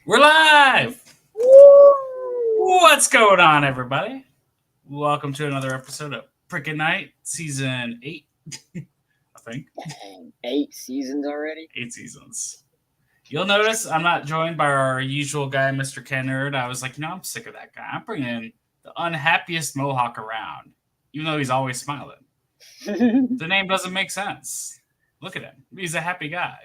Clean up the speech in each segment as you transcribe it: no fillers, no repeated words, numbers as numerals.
We're live! Woo! What's going on, everybody? Welcome to another episode of Brickfair Night, Season 8, I think. Dang, 8 seasons already? 8 seasons. You'll notice I'm not joined by our usual guy, Mr. Kennard. I was like, I'm sick of that guy. I'm bringing the unhappiest Mohawk around, even though he's always smiling. The name doesn't make sense. Look at him. He's a happy guy.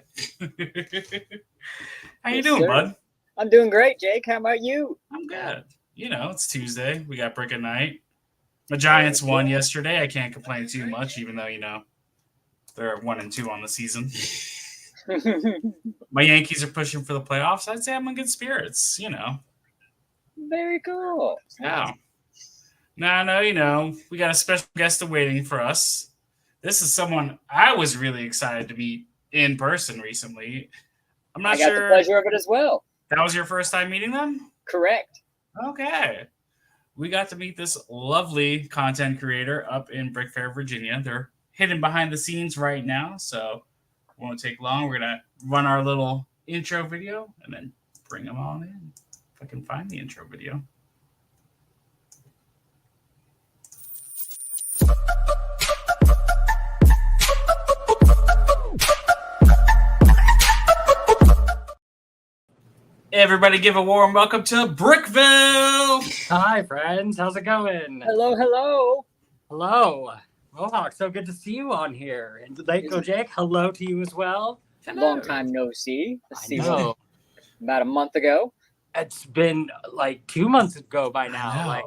How you doing, bud? I'm doing great, Jake. How about you? I'm good. It's Tuesday. We got Brickfair Night. The Giants won yesterday. I can't complain too much, even though, they're 1-2 on the season. My Yankees are pushing for the playoffs. I'd say I'm in good spirits, Very cool. Yeah. No, we got a special guest awaiting for us. This is someone I was really excited to meet in person recently. I'm not sure. I got the pleasure of it as well. That was your first time meeting them? Correct. Okay. We got to meet this lovely content creator up in Brickfair, Virginia. They're hidden behind the scenes right now, so it won't take long. We're going to run our little intro video and then bring them on in. If I can find the intro video. Everybody give a warm welcome to Briqueville! Hi, friends. How's it going? Hello. Hello. Mohawk, so good to see you on here. And Lako Jake, hello to you as well. Long time no see. I know. About a month ago. It's been like 2 months ago by now. Like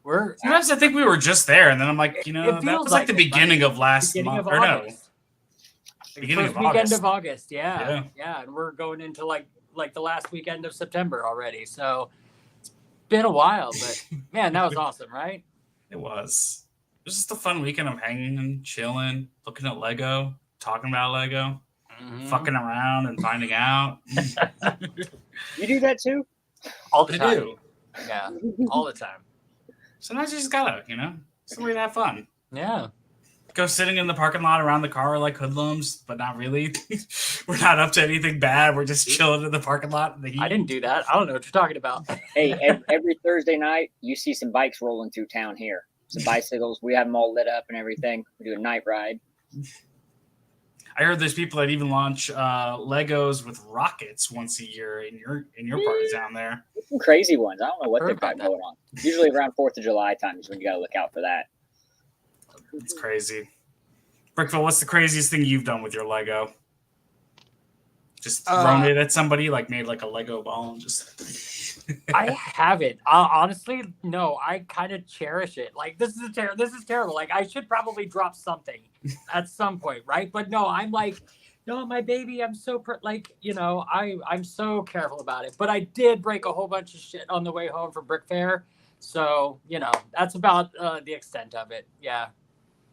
we're sometimes I think we were just there, and then I'm like, that was like the beginning of last month. Or no. Beginning of August. Weekend of August, yeah. And we're going into like the last weekend of September already. So it's been a while, but man, that was awesome, right? It was. It was just a fun weekend of hanging and chilling, looking at Lego, talking about Lego, fucking around and finding out. You do that too? All the time. I do. Yeah, all the time. Sometimes you just gotta, it's a way to have fun. Yeah. Go sitting in the parking lot around the car like hoodlums, but not really. We're not up to anything bad. We're just chilling in the parking lot in the heat. I didn't do that. I don't know what you're talking about. Hey, every Thursday night, you see some bikes rolling through town here. Some bicycles. We have them all lit up and everything. We do a night ride. I heard there's people that even launch Legos with rockets once a year in your part of town there. Some crazy ones. I don't know what they've got going on. Usually around 4th of July time is when you got to look out for that. It's crazy. Brickville, what's the craziest thing you've done with your Lego? Just thrown it at somebody, like made like a Lego ball and just... I haven't. Honestly, no. I kind of cherish it. Like, this is terrible. Like, I should probably drop something at some point, right? But no, I'm like, no, my baby, I'm so, I'm so careful about it. But I did break a whole bunch of shit on the way home from Brickfair. So, that's about the extent of it. Yeah.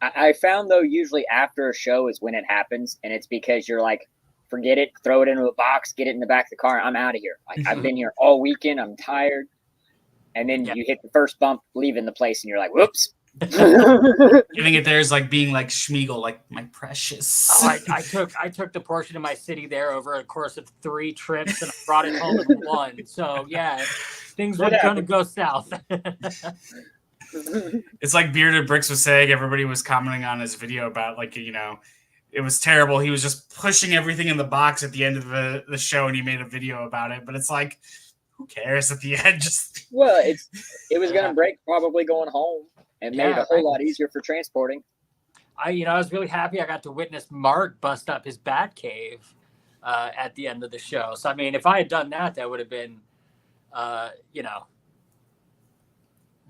I found, though, usually after a show is when it happens, and it's because you're like, forget it, throw it into a box, get it in the back of the car, I'm out of here. Like, I've been here all weekend, I'm tired. And then you hit the first bump, leaving the place, and you're like, whoops. Getting it there is like being like Schmeagol, like my precious. Oh, I took the portion of my city there over a course of 3 trips, and I brought it home in 1. So, yeah, things were going to go south. It's like Bearded Bricks was saying, everybody was commenting on his video about like, it was terrible. He was just pushing everything in the box at the end of the show, and he made a video about it. But it's like, who cares at the end? Well, it was going to break probably going home, and made it a whole lot easier for transporting. I was really happy I got to witness Mark bust up his bat cave at the end of the show. So, I mean, if I had done that, that would have been, a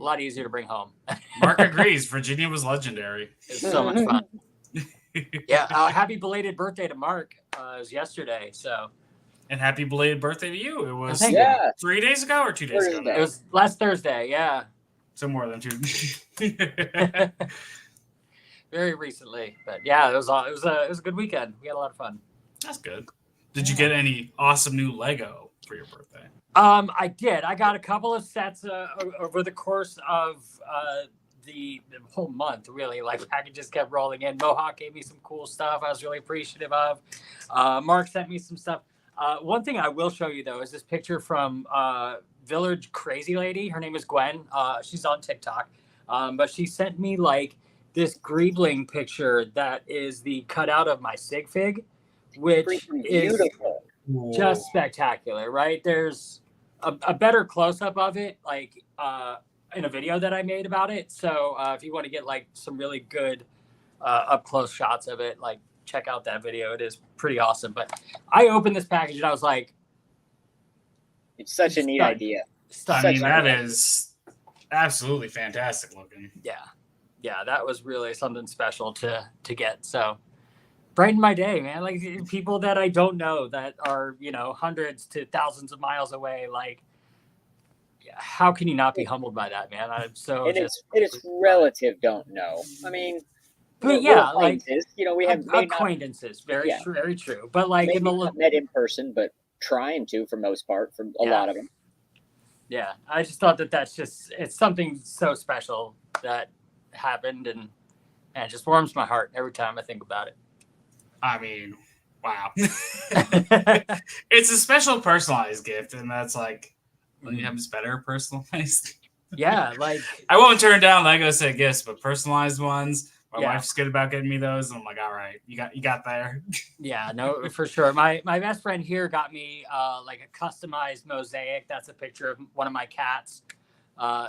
lot easier to bring home. Mark agrees. Virginia was legendary. It was so much fun. Yeah. Happy belated birthday to Mark. It was yesterday. So. And happy belated birthday to you. It was 3 days ago or 2 days ago? It was last Thursday. Yeah. So more than 2. Very recently, but yeah, it was a good weekend. We had a lot of fun. That's good. Did you get any awesome new Lego for your birthday? I did. I got a couple of sets over the course of the whole month, really. Like, packages kept rolling in. Mohawk gave me some cool stuff I was really appreciative of. Mark sent me some stuff. One thing I will show you though is this picture from Village Crazy Lady. Her name is Gwen. She's on TikTok, but she sent me like this greebling picture that is the cutout of my sig fig, which Freaking is beautiful. just spectacular. Right? There's a better close up of it, like in a video that I made about it. So if you want to get like some really good up close shots of it, like check out that video. It is pretty awesome. But I opened this package and I was like, it's such a neat idea. I mean, that is absolutely fantastic looking. Yeah, that was really something special to get. So brighten my day, man. Like people that I don't know that are, you know, hundreds to thousands of miles away, like how can you not be humbled by that, man? I'm so it is relative don't know. I mean, but yeah, like you know, we have acquaintances. Very true, very true. But like maybe not met in person, but trying to for most part, for a lot of them. Yeah, I just thought that's just it's something so special that happened, and it just warms my heart every time I think about it. I mean, wow. It's a special personalized gift, and that's like when you have this better personalized. Yeah, like I won't turn down Lego set gifts, but personalized ones. My wife's good about getting me those, and I'm like, all right, you got there. Yeah, no, for sure. My best friend here got me like a customized mosaic. That's a picture of one of my cats.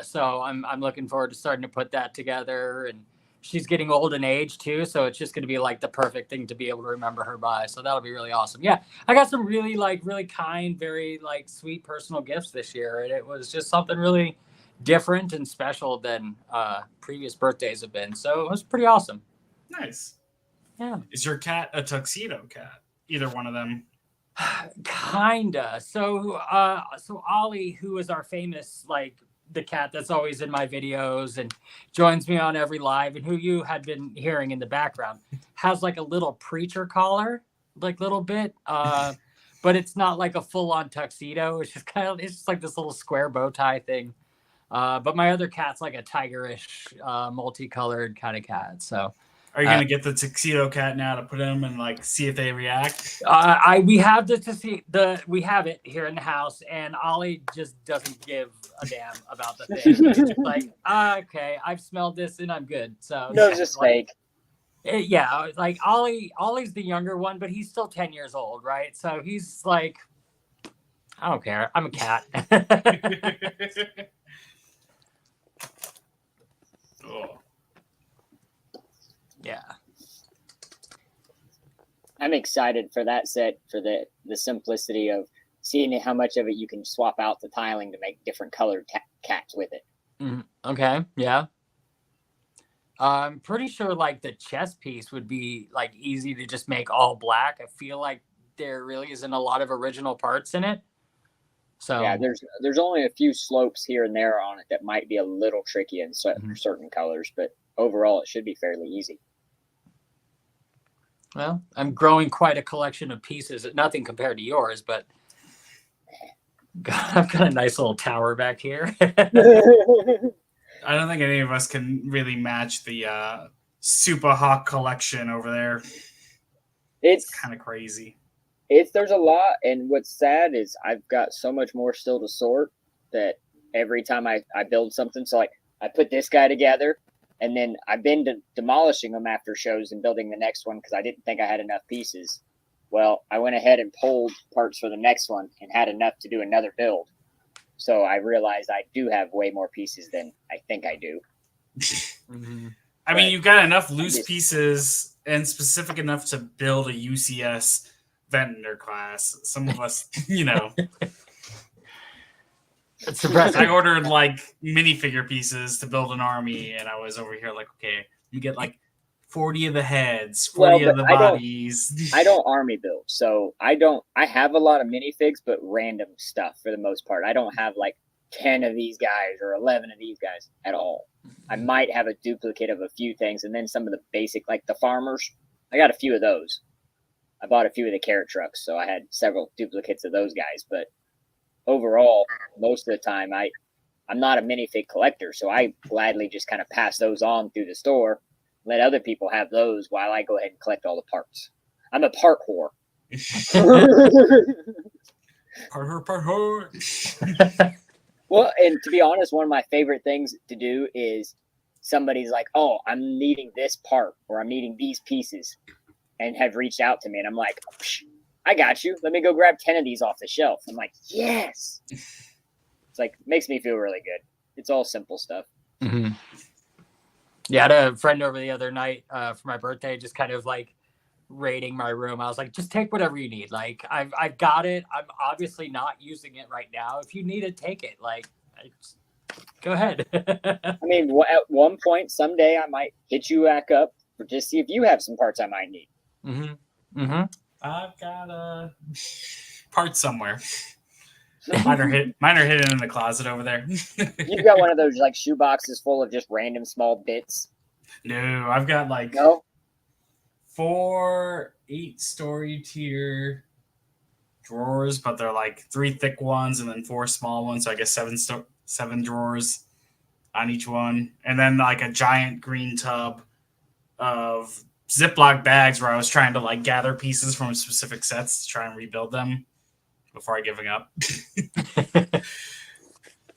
So I'm looking forward to starting to put that together. And she's getting old in age too, so it's just going to be like the perfect thing to be able to remember her by. So that'll be really awesome. Yeah, I got some really kind, very like sweet personal gifts this year, and it was just something really different and special than previous birthdays have been. So it was pretty awesome. Nice. Yeah. Is your cat a tuxedo cat? Either one of them? Kinda. So Ollie, who is our famous, like the cat that's always in my videos and joins me on every live, and who you had been hearing in the background, has like a little preacher collar, like little bit. But it's not like a full on tuxedo. It's just like this little square bow tie thing. But my other cat's like a tigerish, multicolored kind of cat. So, are you gonna get the tuxedo cat now to put him and like see if they react? We have we have it here in the house, and Ollie just doesn't give a damn about the thing. He's just like, okay, I've smelled this and I'm good. So no, just fake. Yeah, like Ollie's the younger one, but he's still 10 years old, right? So he's like, I don't care. I'm a cat. Oh. Yeah. I'm excited for that set, for the simplicity of seeing how much of it you can swap out the tiling to make different colored cats with it. Mm-hmm. Okay, yeah. I'm pretty sure like the chest piece would be like easy to just make all black. I feel like there really isn't a lot of original parts in it. So yeah, there's only a few slopes here and there on it that might be a little tricky in certain colors, but overall it should be fairly easy. Well, I'm growing quite a collection of pieces. Nothing compared to yours, but God, I've got a nice little tower back here. I don't think any of us can really match the Super Hawk collection over there. It's kind of crazy. There's a lot, and what's sad is I've got so much more still to sort that every time I build something, so like I put this guy together, and then I've been demolishing them after shows and building the next one because I didn't think I had enough pieces. Well, I went ahead and pulled parts for the next one and had enough to do another build. So I realized I do have way more pieces than I think I do. Mm-hmm. I mean, you've got enough loose pieces and specific enough to build a UCS vendor class. Some of us, you know. It's impressive. I ordered like minifigure pieces to build an army, and I was over here like, okay, you get like 40 of the heads, 40 of the bodies. I don't army build, so I have a lot of minifigs, but random stuff for the most part. I don't have like 10 of these guys or 11 of these guys at all. I might have a duplicate of a few things, and then some of the basic, like the farmers. I got a few of those. I bought a few of the carrot trucks, so I had several duplicates of those guys. But overall, most of the time, I'm not a minifig collector, so I gladly just kind of pass those on through the store, let other people have those while I go ahead and collect all the parts. I'm a part whore. Part. Well, and to be honest, one of my favorite things to do is somebody's like, "Oh, I'm needing this part or I'm needing these pieces," and have reached out to me, and I'm like, "I got you. Let me go grab 10 of these off the shelf." I'm like, "Yes." It's like makes me feel really good. It's all simple stuff. Mm-hmm. Yeah, I had a friend over the other night for my birthday, just kind of like raiding my room. I was like, just take whatever you need. Like, I've got it. I'm obviously not using it right now. If you need it, take it. Like, go ahead. I mean, at one point, someday, I might hit you back up for just see if you have some parts I might need. Mm-hmm. Mm-hmm. I've got a part somewhere. Mine are hidden in the closet over there. You've got one of those like shoe boxes full of just random small bits. No, I've got like No, 4 8-story tier drawers, but they're like 3 thick ones and then 4 small ones. So I guess 7 drawers on each one, and then like a giant green tub of Ziploc bags where I was trying to like gather pieces from specific sets to try and rebuild them before giving up. That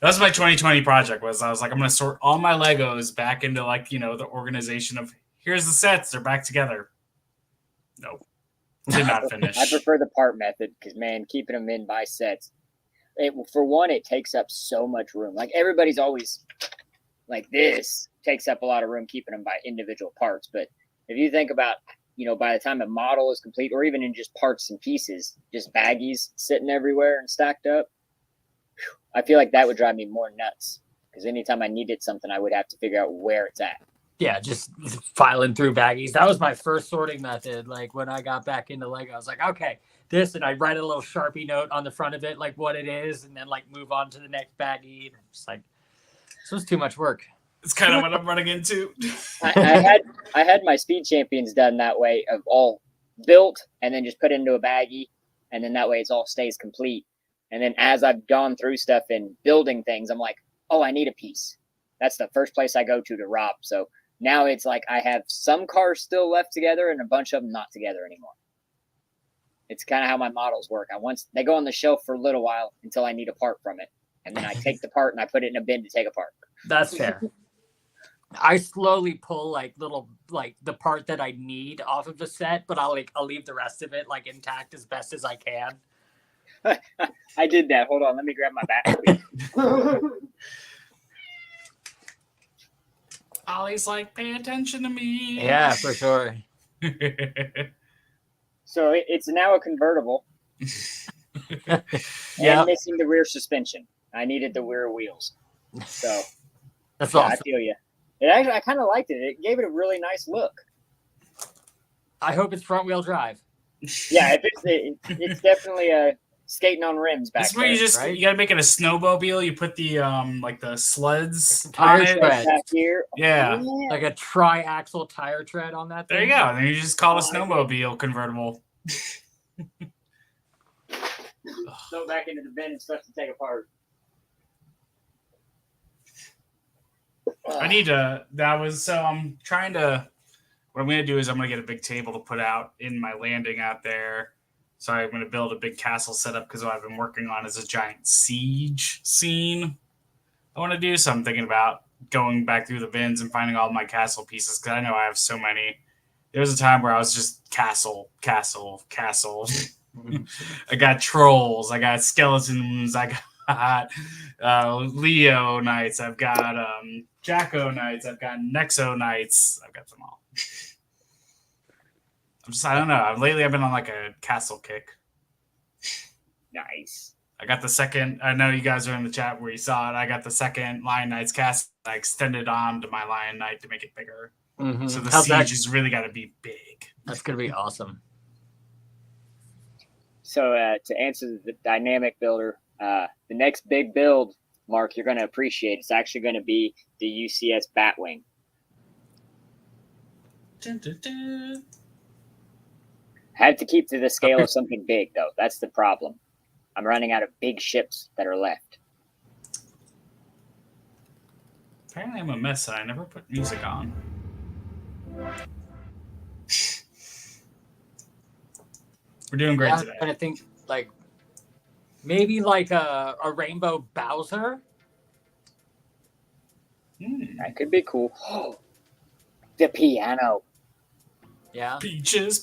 was my 2020 project. I was like, I'm going to sort all my Legos back into like, the organization of here's the sets. They're back together. Nope. Did not finish. I prefer the part method because, man, keeping them in by sets. For one, it takes up so much room. Like everybody's always like this takes up a lot of room keeping them by individual parts. But if you think about, by the time a model is complete or even in just parts and pieces, just baggies sitting everywhere and stacked up, I feel like that would drive me more nuts because anytime I needed something, I would have to figure out where it's at. Yeah, just filing through baggies. That was my first sorting method. Like when I got back into Lego, I was like, okay, this, and I write a little Sharpie note on the front of it, like what it is, and then like move on to the next baggie. And I'm just like, this was too much work. It's kind of what I'm running into. I had my Speed Champions done that way, of all built and then just put into a baggie, and then that way it all stays complete. And then as I've gone through stuff and building things, I'm like, oh, I need a piece. That's the first place I go to rob. So now it's like I have some cars still left together and a bunch of them not together anymore. It's kind of how my models work. They go on the shelf for a little while until I need a part from it. And then I take the part and I put it in a bin to take apart. That's fair. I slowly pull like little, like the part that I need off of the set, but I'll leave the rest of it like intact as best as I can. I did that. Hold on. Let me grab my battery. Ollie's like, pay attention to me. Yeah, for sure. So it's now a convertible. Yeah. And missing the rear suspension. I needed the rear wheels. So that's yeah, awesome. I feel you. I kind of liked it. It gave it a really nice look. I hope it's front wheel drive. Yeah, it's definitely a skating on rims back That's where there. you gotta make it a snowmobile. You put the like the sleds Tire on it. tread. Back here. Yeah. Like a tri-axle tire tread on that thing. There you go. Then you just call it a snowmobile convertible. Throw back into the bin and stuff to take apart. I'm trying to, what I'm going to do is I'm going to get a big table to put out in my landing out there. So I'm going to build a big castle setup because what I've been working on is a giant siege scene I want to do. So I'm thinking about going back through the bins and finding all my castle pieces because I know I have so many. There was a time where I was just castle. I got trolls. I got skeletons. I got Leo Knights. I've got Jacko Knights. I've got Nexo Knights. I've got them all. I don't know. Lately, I've been on like a castle kick. Nice. I got the second. I know you guys are in the chat where you saw it. I got the second Lion Knights castle. I extended on to my Lion Knight to make it bigger. Mm-hmm. So the siege has really got to be big. That's going to be awesome. So to answer the dynamic builder, the next big build, Mark, you're going to appreciate. It's actually going to be the UCS Batwing. Dun, dun, dun. Had to keep to the scale of something big, though. That's the problem. I'm running out of big ships that are left. Apparently, I'm a mess and I never put music on. We're doing great Yeah, today. I'm trying to think, like, maybe like a rainbow Bowser. That could be cool. The piano. Yeah. Peaches.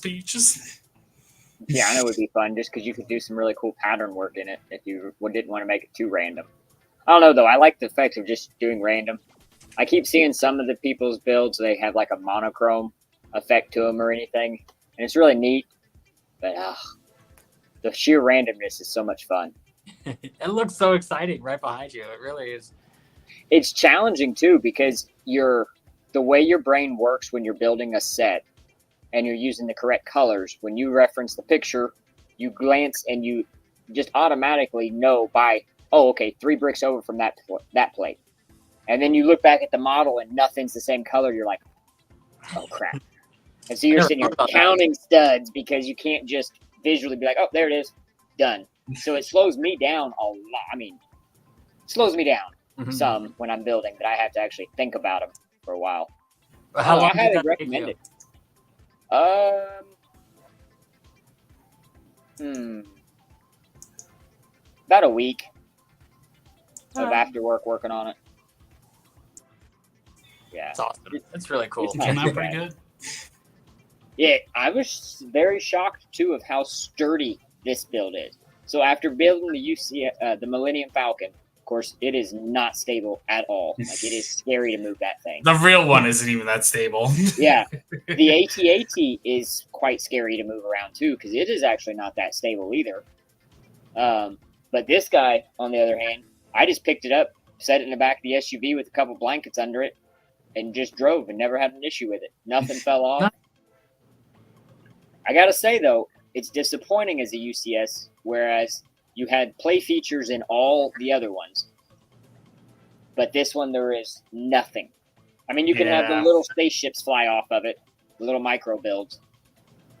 Piano would be fun just because you could do some really cool pattern work in it if you didn't want to make it too random. I don't know though. I like the effect of just doing random. I keep seeing some of the people's builds. They have like a monochrome effect to them or anything, and it's really neat. But the sheer randomness is so much fun. It looks so exciting right behind you. It really is. It's challenging too because the way your brain works when you're building a set and you're using the correct colors. When you reference the picture, you glance and you just automatically know okay, 3 bricks over from that plate. And then you look back at the model and nothing's the same color. You're like, oh crap. And so you're sitting here counting studs because you can't just visually be like, oh, there it is, done. So it slows me down a lot. I mean, it slows me down some when I'm building, that I have to actually think about them for a while. How long I did highly that recommend take it. About a week of after work working on it. Yeah, It's awesome. It's really cool. It's not Came too out pretty bad. good. Yeah, I was very shocked too of how sturdy this build is. So after building the Millennium Falcon, of course, it is not stable at all. Like, it is scary to move that thing. The real one isn't even that stable. Yeah, the AT-AT is quite scary to move around too because it is actually not that stable either. But this guy, on the other hand, I just picked it up, set it in the back of the SUV with a couple blankets under it, and just drove and never had an issue with it. Nothing fell off. I gotta say though, it's disappointing as a UCS, whereas you had play features in all the other ones, but this one there is nothing. I mean, you can have the little spaceships fly off of it, the little micro builds,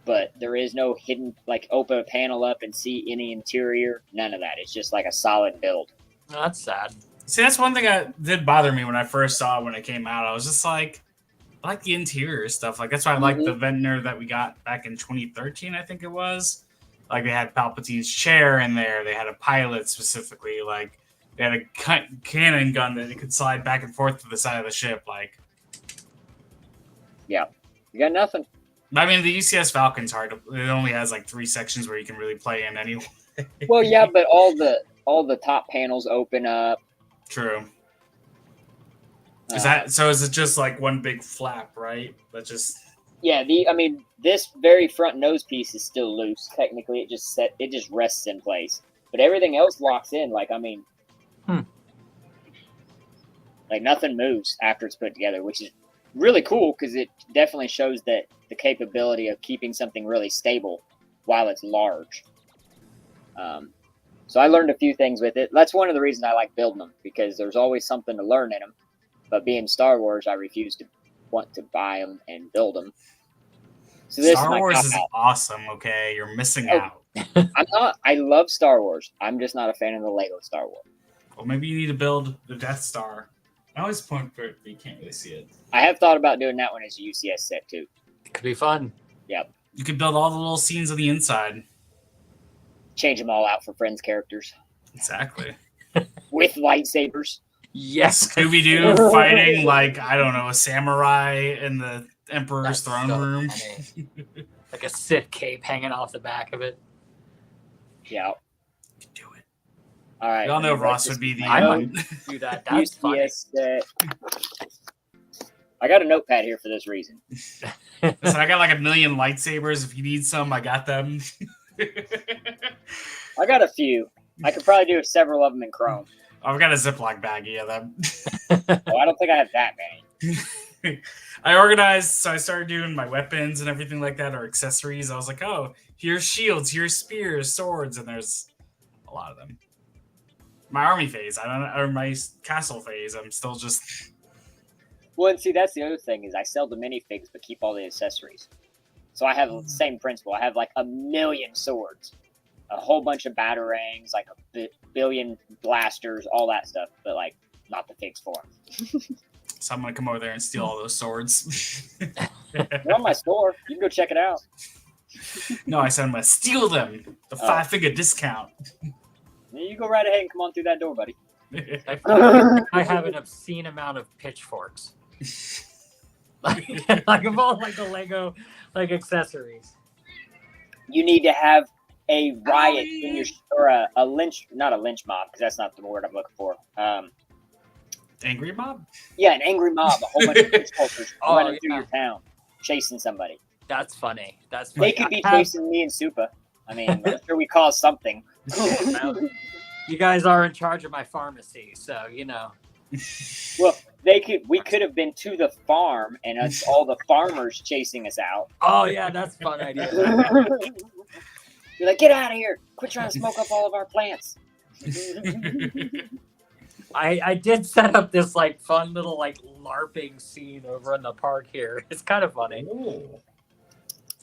but there is no hidden, like, open a panel up and see any interior. None of that. It's just like a solid build. Oh, that's sad. See, that's one thing that did bother me when I first saw it when it came out. I was just like, I like the interior stuff. Like, that's why I like the Ventnor that we got back in 2013, I think it was. Like, they had Palpatine's chair in there. They had a pilot specifically. Like, they had a cannon gun that it could slide back and forth to the side of the ship. Like, yeah, you got nothing. I mean, the UCS Falcon's hard. It only has like 3 sections where you can really play in anyway. Well, yeah, but all the top panels open up. True. Is it just like one big flap, right? That just yeah. This very front nose piece is still loose. Technically, it just rests in place, but everything else locks in. Like, like nothing moves after it's put together, which is really cool because it definitely shows that the capability of keeping something really stable while it's large. So I learned a few things with it. That's one of the reasons I like building them, because there's always something to learn in them. But being Star Wars, I refuse to want to buy them and build them. So this Star Wars is awesome, okay? You're missing out. I'm not. I love Star Wars. I'm just not a fan of the Lego Star Wars. Well, maybe you need to build the Death Star. I always point for it, but you can't really see it. I have thought about doing that one as a UCS set, too. It could be fun. Yep. You could build all the little scenes on the inside. Change them all out for Friends characters. Exactly. With lightsabers. Yes. Scooby-Doo fighting, like, I don't know, a samurai in the Emperor's throne room. Like a Sith cape hanging off the back of it. Yeah. You can do it. All right. Y'all know Ross would be the I might do that. That's funny. set. I got a notepad here for this reason. Listen, I got like 1 million lightsabers. If you need some, I got them. I got a few. I could probably do several of them in Chrome. I've got a Ziploc baggie of them. Oh, I don't think I have that many. I organized, so I started doing my weapons and everything like that, or accessories. I was like, oh, here's shields, here's spears, swords, and there's a lot of them. My army phase, or my castle phase, I'm still just... Well, and see, that's the other thing, is I sell the minifigs, but keep all the accessories. So I have the same principle. I have like 1 million swords, a whole bunch of batarangs, like a billion blasters, all that stuff, but like not the figs for them. So I'm going to come over there and steal all those swords. They're on my store. You can go check it out. No, I said I'm gonna steal them. The 5-figure discount. You go right ahead and come on through that door, buddy. I have an obscene amount of pitchforks. like of all like the Lego like accessories. You need to have a riot in your or a lynch, not a lynch mob, because that's not the word I'm looking for. Angry mob? Yeah, an angry mob, a whole bunch of pitchforkers running through yeah. your town, chasing somebody. That's funny. That's funny. They could be chasing me and Supa. I mean, I'm sure we caused something. You guys are in charge of my pharmacy, so you know. Well, we could have been to the farm and it's all the farmers chasing us out. Oh yeah, that's a fun idea. You're like, get out of here! Quit trying to smoke up all of our plants. I did set up this like fun little like LARPing scene over in the park here. It's kind of funny. Ooh.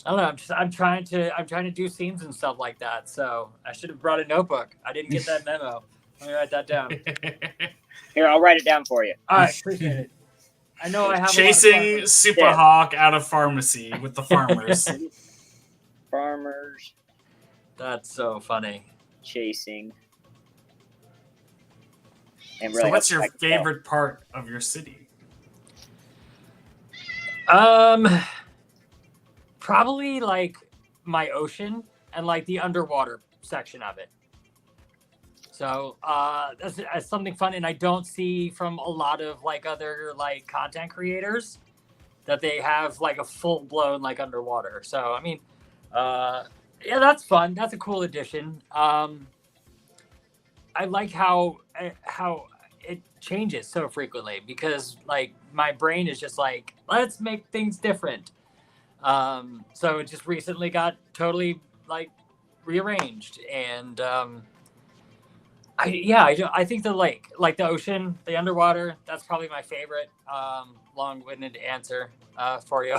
I don't know. I'm trying to do scenes and stuff like that. So I should have brought a notebook. I didn't get that memo. Let me write that down. Here, I'll write it down for you. All right, appreciate it. I know I have Chasing Super Hawk out of pharmacy with the farmers. Farmers. That's so funny. Chasing. And really So what's your favorite part of your city? Probably like my ocean and like the underwater section of it. So that's something fun, and I don't see from a lot of like other like content creators that they have like a full blown like underwater. So I mean, yeah, that's fun. That's a cool addition. I like how it changes so frequently because like my brain is just like, let's make things different. So it just recently got totally like rearranged, and I think the lake, like the ocean, the underwater, that's probably my favorite long-winded answer for you.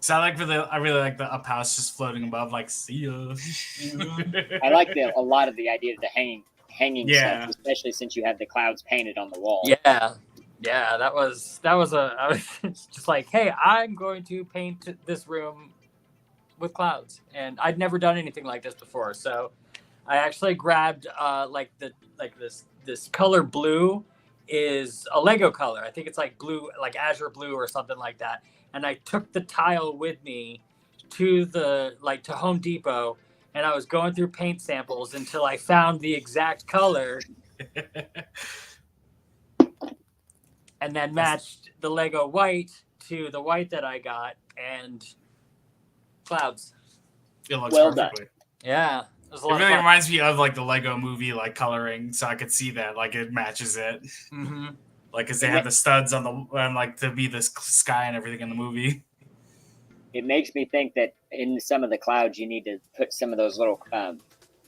So I really like the up house just floating above, like, see ya. I like a lot of the idea of the hanging Yeah. stuff, especially since you have the clouds painted on the wall. Yeah, that was I was just like, hey, I'm going to paint this room with clouds, and I'd never done anything like this before, so I actually grabbed this color blue is a Lego color. I think it's like blue, like azure blue or something like that. And I took the tile with me to to Home Depot, and I was going through paint samples until I found the exact color, and then matched the Lego white to the white that I got, and clouds. It looks Well perfectly. Yeah. It really reminds me of like the Lego movie, like coloring, so I could see that, like it matches it. Mm-hmm. Like, cause they have the studs on like to be the sky and everything in the movie. It makes me think that in some of the clouds, you need to put some of those little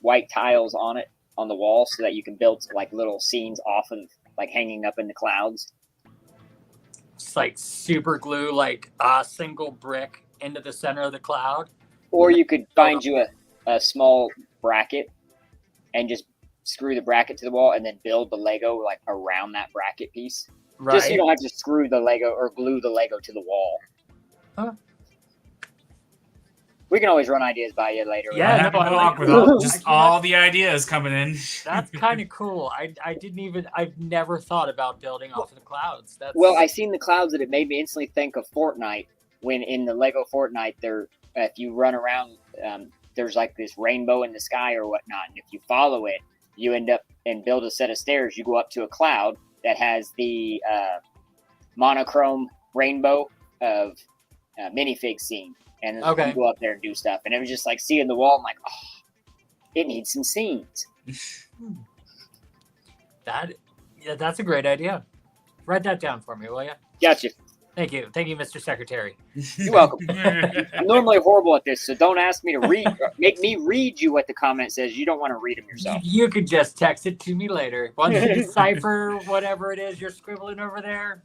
white tiles on the wall so that you can build like little scenes off of like hanging up in the clouds. Just like super glue like a single brick into the center of the cloud. Or you could find you a small bracket and just screw the bracket to the wall and then build the Lego like around that bracket piece. Right. Just so you don't have to screw the Lego or glue the Lego to the wall. Huh. We can always run ideas by you later. Yeah, Happy no, to I walk like with that. all the ideas coming in. That's kind of cool. I've never thought about building off of the clouds. Well, I seen the clouds and it made me instantly think of Fortnite. When in the Lego Fortnite, if you run around, there's like this rainbow in the sky or whatnot, and if you follow it, you end up and build a set of stairs. You go up to a cloud that has the monochrome rainbow of minifig scene, and Okay. you go up there and do stuff. And it was just like seeing the wall. I'm like, oh, it needs some scenes. That's a great idea. Write that down for me, will you? Gotcha. Thank you, Mr. Secretary. You're welcome. I'm normally horrible at this, so don't ask me to read. Make me read you what the comment says. You don't want to read them yourself. You could just text it to me later. Once you decipher whatever it is you're scribbling over there,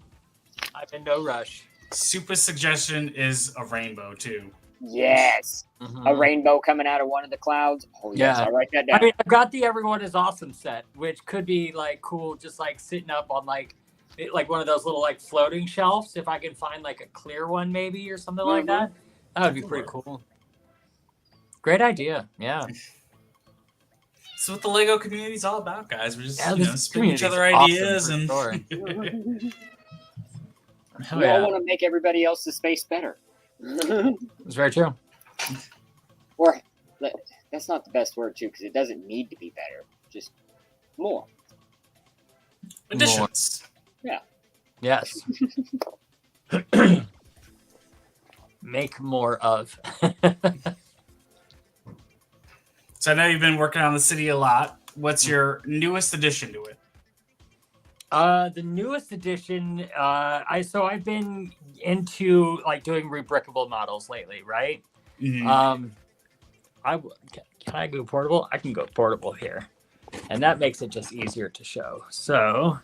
I'm in no rush. Super suggestion is a rainbow too. Yes. Mm-hmm. A rainbow coming out of one of the clouds. Oh, yes. Yeah. I'll write that down. I mean, I've got the Everyone is Awesome set, which could be like cool, just like sitting up on like one of those little like floating shelves. If I can find like a clear one maybe or something like that, That would be pretty cool. Great idea. Yeah. That's what the Lego community is all about, guys. We're just This spinning each other community's ideas awesome, for and sure. Hell We all yeah. want to make everybody else's space better. It's very true. Or that's not the best word too, because it doesn't need to be better. Just more. additions. Yes. Make more of. So I know you've been working on the city a lot. What's your newest addition to it? The newest addition, I've been into like doing rebrickable models lately, right? Mm-hmm. Can I go portable? I can go portable here, and that makes it just easier to show. So,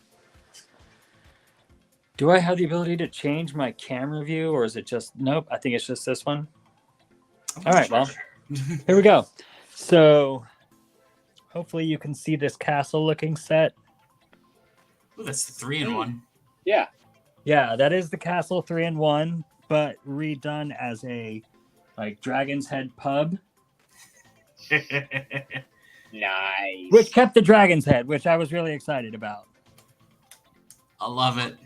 do I have the ability to change my camera view, or is it just nope? I think it's just this one. All right, well, here we go. So, hopefully you can see this castle-looking set. Ooh, that's the 3-in-1. Yeah. Yeah, that is the castle 3-in-1, but redone as a like Dragon's Head pub, Nice. which kept the Dragon's Head, which I was really excited about. I love it.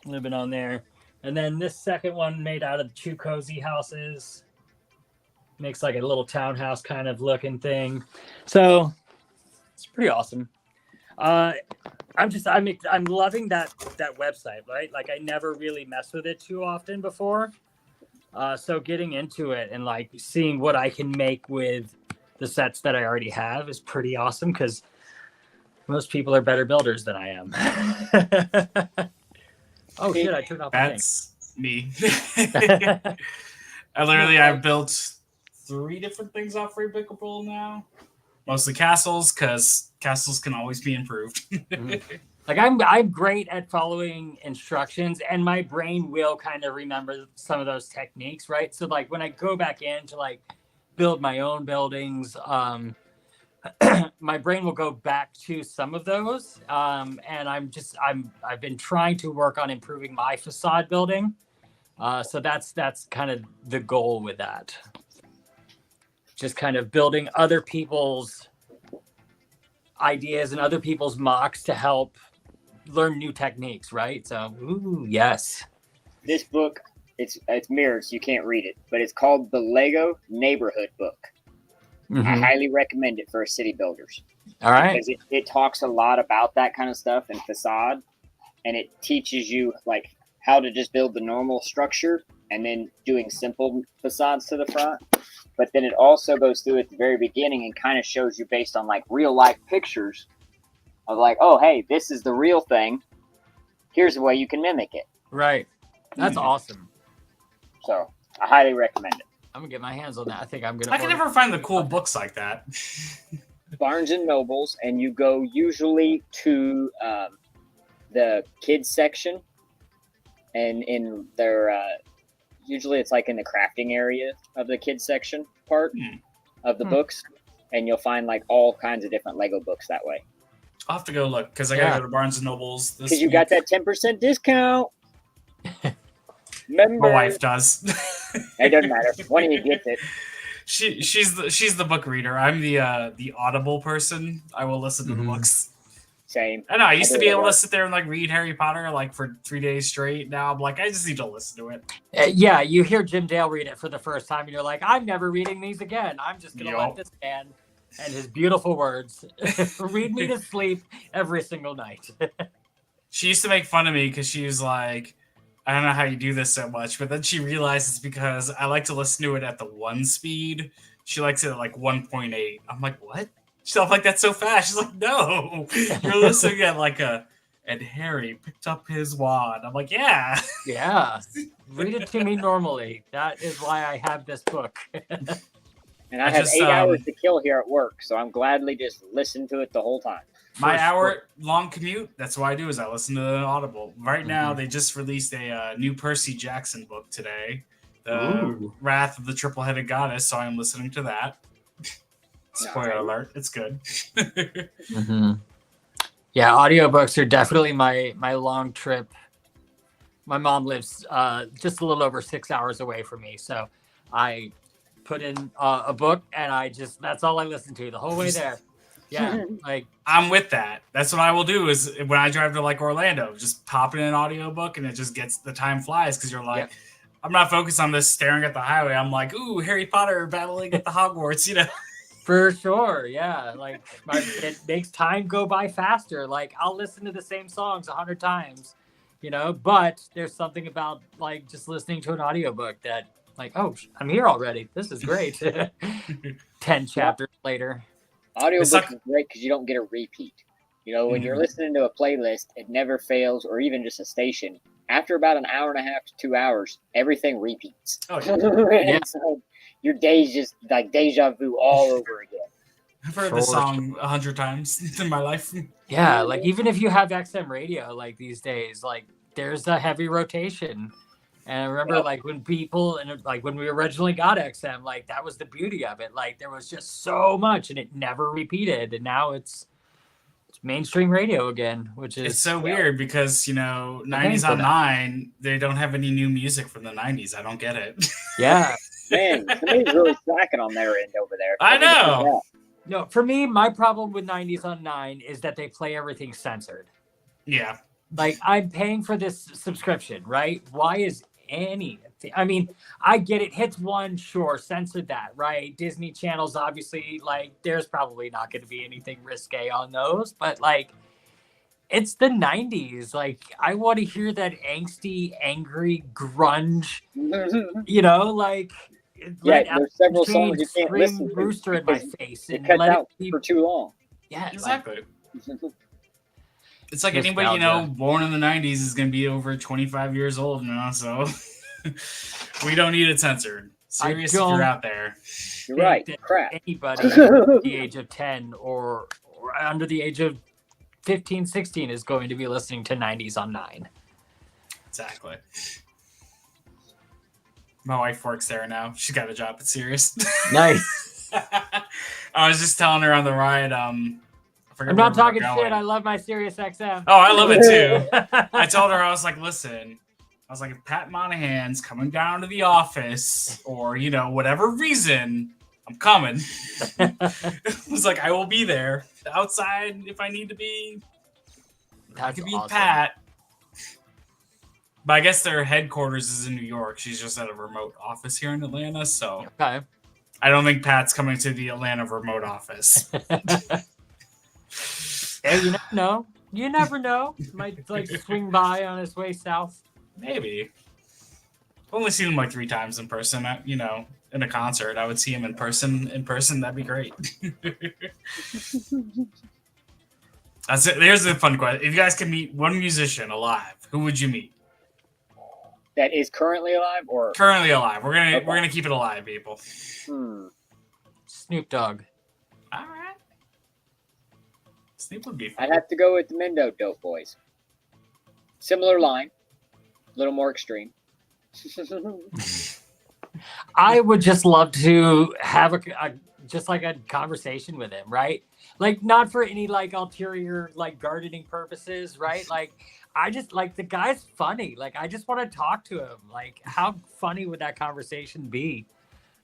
Living on there. And then this second one made out of 2 cozy houses. Makes like a little townhouse kind of looking thing. So it's pretty awesome. I'm loving that website, right? Like I never really messed with it too often before. So getting into it and like seeing what I can make with the sets that I already have is pretty awesome because most people are better builders than I am. Oh shit, I turned off the That's me. thing. I've built 3 different things off Brickeville now. Mostly castles, because castles can always be improved. Like I'm great at following instructions, and my brain will kind of remember some of those techniques, right? So like when I go back in to like build my own buildings, my brain will go back to some of those, and I've been trying to work on improving my facade building. So that's kind of the goal with that. Just kind of building other people's ideas and other people's mocks to help learn new techniques, right? So, ooh, yes. This book, it's mirrored, so you can't read it, but it's called the Lego Neighborhood Book. Mm-hmm. I highly recommend it for city builders. All right. Because it talks a lot about that kind of stuff and facade, and it teaches you like how to just build the normal structure and then doing simple facades to the front. But then it also goes through at the very beginning and kind of shows you based on like real life pictures of like, oh, hey, this is the real thing. Here's a way you can mimic it. Right. That's awesome. So I highly recommend it. I'm gonna get my hands on that. I think I'm gonna. I can never find the cool books like that. Barnes and Nobles, and you go usually to the kids section, and in their usually it's like in the crafting area of the kids section part of the books, and you'll find like all kinds of different Lego books that way. I'll have to go look because I gotta go to Barnes and Nobles this Because you week. got that 10% discount. Remember, My wife does. It doesn't matter. One of you gets it. She's the book reader. I'm the audible person. I will listen to the books. Same. I know. I used to be able to sit there and like read Harry Potter like for 3 days straight. Now I'm like, I just need to listen to it. Yeah, you hear Jim Dale read it for the first time, and you're like, I'm never reading these again. I'm just gonna let this man and his beautiful words read me to sleep every single night. She used to make fun of me because she was like, I don't know how you do this so much, but then she realized it's because I like to listen to it at the 1 speed. She likes it at like 1.8. I'm like, what? She's like, that's so fast. She's like, no, you're listening at like and Harry picked up his wand. I'm like, yeah. Yeah. Read it to me normally. That is why I have this book. And I have 8 hours to kill here at work, so I'm gladly just listen to it the whole time. My hour-long commute, that's what I do is I listen to the Audible. Right now, they just released a new Percy Jackson book today, The Wrath of the Triple-Headed Goddess, so I'm listening to that. Spoiler alert, it's good. Yeah, audiobooks are definitely my long trip. My mom lives just a little over 6 hours away from me, so I put in a book, and that's all I listen to the whole way there. Yeah, like I'm with that. That's what I will do is when I drive to like Orlando, just pop in an audiobook and it just gets the time flies because you're like, Yep. I'm not focused on this staring at the highway. I'm like, ooh, Harry Potter battling at the Hogwarts, you know. for sure, yeah. Like it makes time go by faster. Like I'll listen to the same songs 100 times, but there's something about like just listening to an audiobook that like, oh, I'm here already. This is great. 10 chapters later. Audiobooks is great because you don't get a repeat. When you're listening to a playlist, it never fails, or even just a station. After about an hour and a half to 2 hours, everything repeats. Oh, yeah. And so your day's just like deja vu all over again. I've heard this song 100 times in my life. Yeah, like even if you have XM radio, like these days, like there's a heavy rotation. And I remember like when people and like when we originally got XM, like that was the beauty of it. Like there was just so much and it never repeated. And now it's mainstream radio again, which is it's so weird because 90s on 9, they don't have any new music from the 90s. I don't get it. Yeah. Man, somebody's really slacking on their end over there. I know. No, for me, my problem with 90s on 9 is that they play everything censored. Yeah. Like I'm paying for this subscription, right? Why is anything? I mean, I get it. Hits one, sure, censored that, right? Disney channels, obviously, like there's probably not going to be anything risque on those, but like it's the 90s. Like I want to hear that angsty, angry grunge, like there's several songs you can't listen to. Rooster in my face and let out for too long. Yeah, exactly. It's like anybody, born in the 90s is going to be over 25 years old now, so we don't need it censored. Serious if you're out there. You're right. Crap. Anybody under the age of 10 or under the age of 15, 16 is going to be listening to 90s on 9. Exactly. My wife works there now. She's got a job at Sirius. Nice. I was just telling her on the ride, I'm not talking shit. I love my Sirius XM. Oh, I love it too. I told her, I was like, listen, if Pat Monahan's coming down to the office or, whatever reason, I'm coming. I was like, I will be there outside if I need to be. I could be awesome. Pat. But I guess their headquarters is in New York. She's just at a remote office here in Atlanta. So okay. I don't think Pat's coming to the Atlanta remote office. Hey, you never know. You never know. Might like swing by on his way south. Maybe. I've only seen him like 3 times in person. In a concert, I would see him in person. That'd be great. That's it. There's a fun question. If you guys could meet one musician alive, who would you meet? That is currently alive, or currently alive? We're gonna keep it alive, people. Snoop Dogg. All right. Snoop would be fun. I'd have to go with the Mendo Dope Boys. Similar line, a little more extreme. I would just love to have a conversation with him, right? Like not for any like ulterior like gardening purposes, right? Like I just like the guy's funny. Like I just want to talk to him. Like how funny would that conversation be?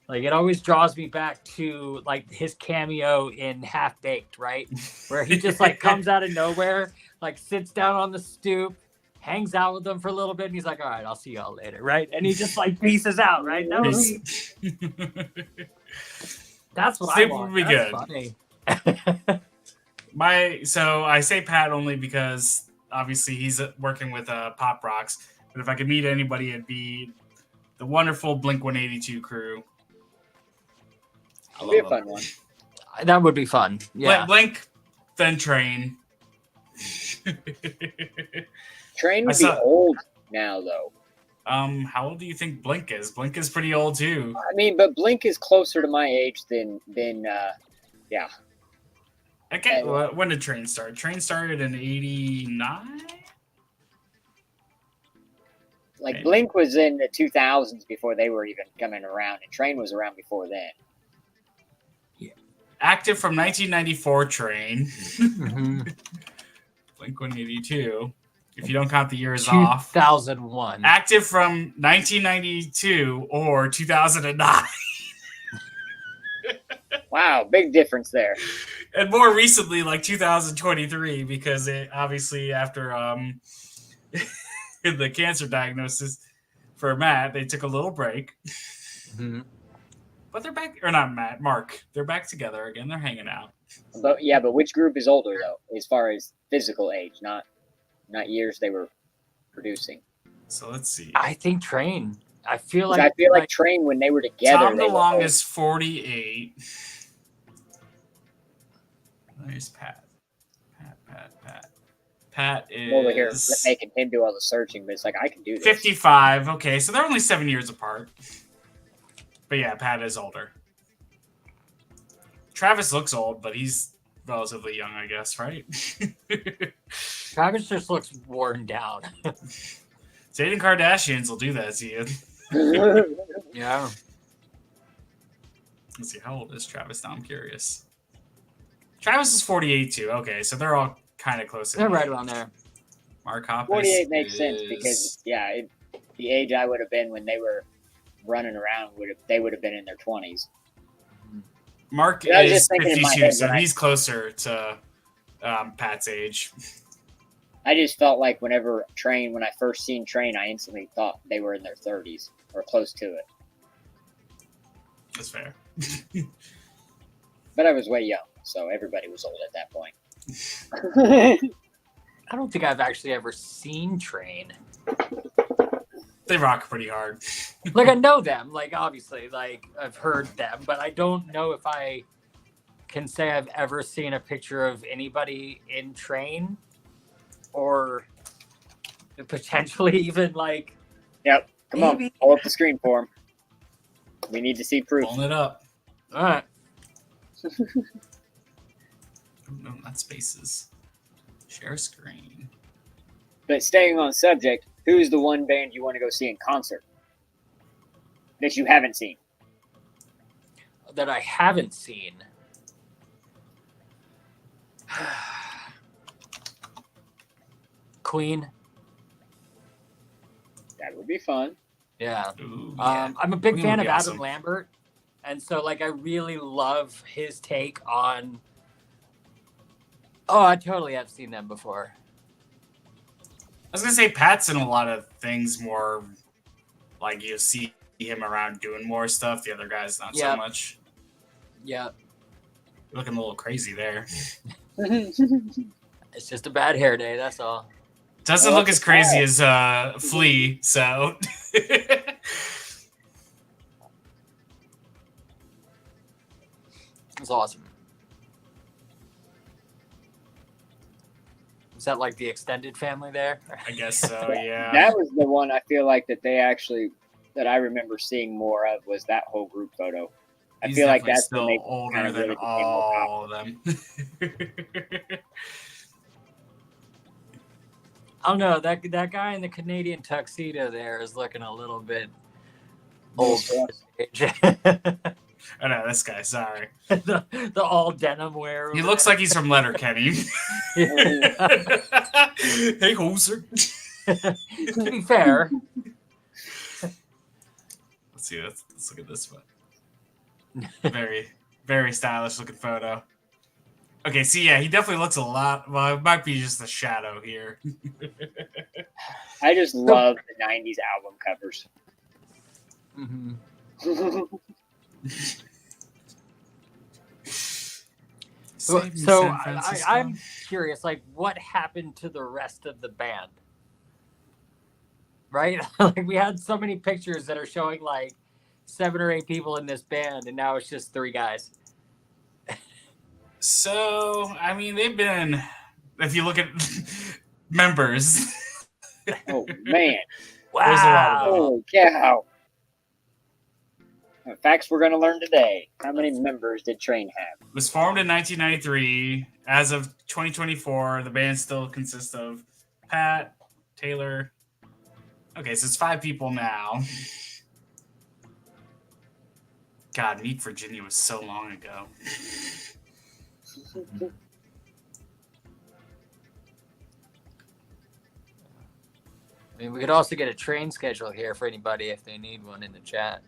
Like it always draws me back to like his cameo in Half Baked, right? Where he just like comes out of nowhere, like sits down on the stoop, hangs out with them for a little bit, and he's like, all right, I'll see y'all later, right? And he just like pieces out, right? That would be... That's what I want. Would be That's good. Funny. So I say Pat only because obviously he's working with Pop Rocks. But if I could meet anybody, it'd be the wonderful Blink-182 crew. It'd be a fun one. That would be fun. Yeah. Blink, then Train. Train would be old now, though. How old do you think Blink is? Blink is pretty old too. I mean, but Blink is closer to my age than yeah. Okay, when did Train start? Train started in 89? Like maybe. Blink was in the 2000s before they were even coming around, and Train was around before then. Yeah. Active from 1994, Train. Mm-hmm. Blink-182. if you don't count the years off. 2001. Active from 1992 or 2009. Wow, big difference there. And more recently, like 2023, because it obviously after the cancer diagnosis for Matt, they took a little break. Mm-hmm. But they're back, or not Matt, Mark. They're back together again. They're hanging out. But which group is older though, as far as physical age, not years they were producing? So let's see. I think Train. I feel 'Cause like I feel like Train when they were together. Tom they were DeLonge old. is 48. There's Pat. Pat Over here is making him do all the searching, but it's like I can do this. 55. Okay, so they're only 7 years apart. But yeah, Pat is older. Travis looks old, but he's relatively young, I guess, right? Travis just looks worn down. Dating Kardashians will do that to you. Yeah. Let's see, how old is Travis now? I'm curious. Travis is 48 too. Okay, so they're all kind of close. They're right around there. Mark Hoppus 48 makes sense is- because the age I would have been when they were running around they would have been in their 20s. Mark I was is just thinking in my 52, head so when I- he's closer to Pat's age. I just felt like when I first seen Train, I instantly thought they were in their 30s or close to it. That's fair. But I was way young, so everybody was old at that point. I don't think I've actually ever seen Train. They rock pretty hard. Like I know them, like obviously, like I've heard them, but I don't know if I can say I've ever seen a picture of anybody in Train, or potentially even like. Yep, come Maybe. on, pull up the screen for him. We need to see proof. Pulling it up. All right. Oh, no, not spaces. Share screen. But staying on subject, who's the one band you want to go see in concert that you haven't seen? That I haven't seen. Queen. That would be fun. Yeah. Ooh, yeah. I'm a big Queen fan would of be Adam awesome. Lambert, and so like I really love his take on. Oh, I totally have seen them before. I was gonna say Pat's in a lot of things more like you see him around doing more stuff. The other guys not so Yep. much. Yeah, You're looking a little crazy there. it's just a bad hair day. That's all. Doesn't Well, look as crazy as Flea, so It's awesome. Is that like the extended family there? I guess so, yeah. That was the one I feel like that I remember seeing more of was that whole group photo. I He's feel like definitely that's still when they older kinda than really became more all of them. I don't know. That guy in the Canadian tuxedo there is looking a little bit old. for his age. Oh no, this guy, sorry. the all denim wear. He over looks there. like he's from Letterkenny. Hey, hoser. To be fair, Let's see, let's look at this one. Very, very stylish looking photo. Okay, see, yeah, he definitely looks a lot. Well, it might be just the shadow here. I just love the 90s album covers. mhm. so Save me, San Francisco. I'm curious, like, what happened to the rest of the band? Right? Like, we had so many pictures that are showing like 7 or 8 people in this band, and now it's just 3 guys. So, I mean, they've been, if you look at members, Oh man! Wow. There's a lot of them. Holy cow! Facts we're going to learn today. How many members did Train have? it was formed in 1993. As of 2024, the band still consists of Pat, Taylor. Okay, so it's 5 people now. God, Meet Virginia was so long ago. I mean, we could also get a train schedule here for anybody if they need one in the chat.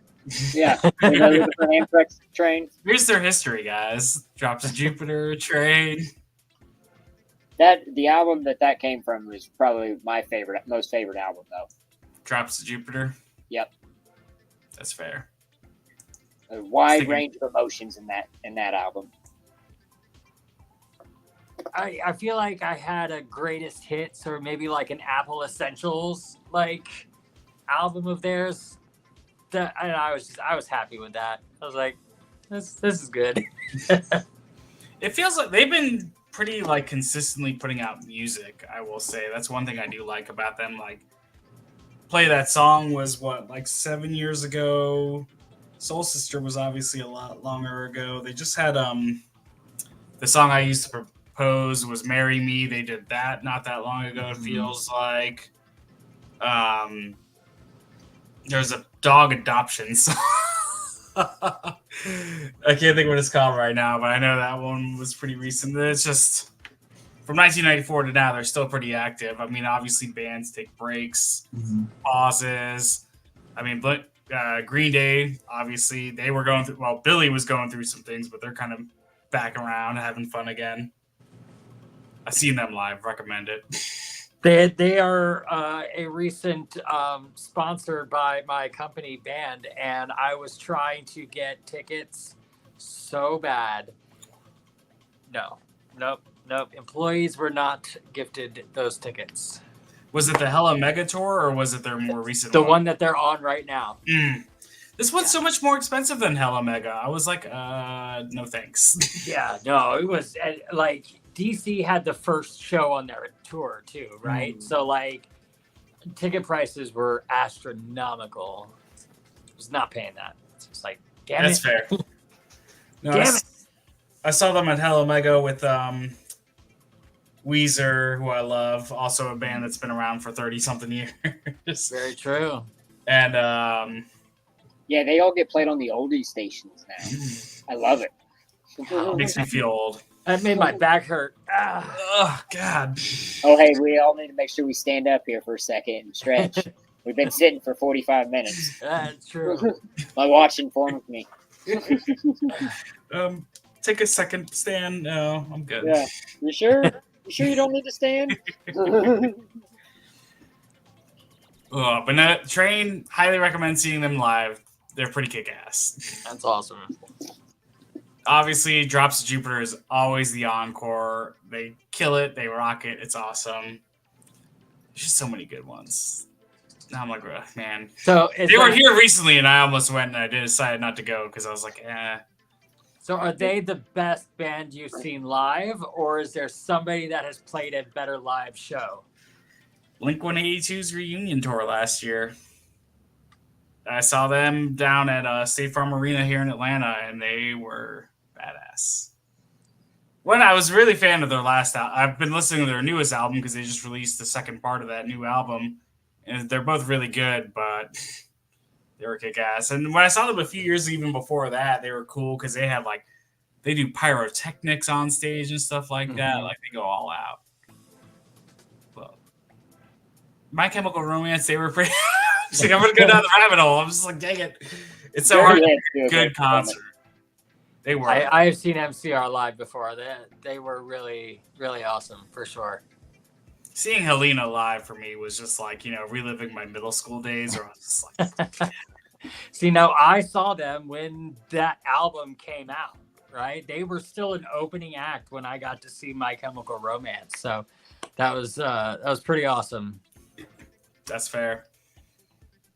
Yeah, we know looking for Amtrak train. Here's their history, guys. Drops of Jupiter, Train. The album that came from was probably my most favorite album though. Drops of Jupiter. Yep. That's fair. A wide range of emotions in that album. I feel like I had a greatest hits or maybe like an Apple Essentials like album of theirs. And I was happy with that. I was like, this is good. It feels like they've been pretty like consistently putting out music. I will say that's one thing I do like about them. Like, Play That Song was what, like 7 years ago. Soul Sister was obviously a lot longer ago. They just had the song I Used to Propose was Marry Me. They did that not that long ago. It feels like there's a dog adoption song. I can't think what it's called right now, but I know that one was pretty recent. It's just from 1994 to now, they're still pretty active. I mean, obviously bands take breaks, pauses. I mean, but Green Day, obviously, they were going through, well, Billy was going through some things, but they're kind of back around, having fun again. I've seen them live, recommend it. They are a recent sponsored by my company band, and I was trying to get tickets so bad. Nope. Employees were not gifted those tickets. Was it the Hella Mega Tour, or was it their more recent The one that they're on right now. This one's so much more expensive than Hella Mega. I was like, no thanks. Yeah, no, it was like DC had the first show on their tour too, right? So like ticket prices were astronomical. I was not paying that. It's just like, damn That's it. fair. No, Damn it. I saw them at Hella Mega with Weezer, who I love, also a band that's been around for 30-something years. Very true. And yeah, they all get played on the oldie stations now. I love it. it makes me feel old. That made my back hurt. Oh, God. Oh, hey, we all need to make sure we stand up here for a second and stretch. We've been sitting for 45 minutes. That's true. My watch informed me. Take a second, Stan. No, I'm good. Yeah. You sure? You sure you don't need to stand? But no, Train, highly recommend seeing them live. They're pretty kick-ass. That's awesome. Obviously, Drops of Jupiter is always the encore. They kill it. They rock it. It's awesome. There's just so many good ones. Now I'm like, man. So they were here recently, and I almost went, and I decided not to go because I was like, eh. So are they the best band you've seen live, or is there somebody that has played a better live show? Blink-182's reunion tour last year. I saw them down at State Farm Arena here in Atlanta, and they were badass. When I was really a fan of their last album. I've been listening to their newest album because they just released the second part of that new album, and they're both really good, but they were kick-ass. And when I saw them a few years even before that, they were cool because they had they do pyrotechnics on stage and stuff like that. Like, they go all out. Well, My Chemical Romance, they were pretty... I'm going to go down the rabbit hole. I'm just like, dang it. It's so hard to do a good concert. They were. I have seen MCR live before. They were really, really awesome, for sure. Seeing Helena live for me was just like, reliving my middle school days. Or I was just like, See, now I saw them when that album came out, right? They were still an opening act when I got to see My Chemical Romance. So that was pretty awesome. That's fair.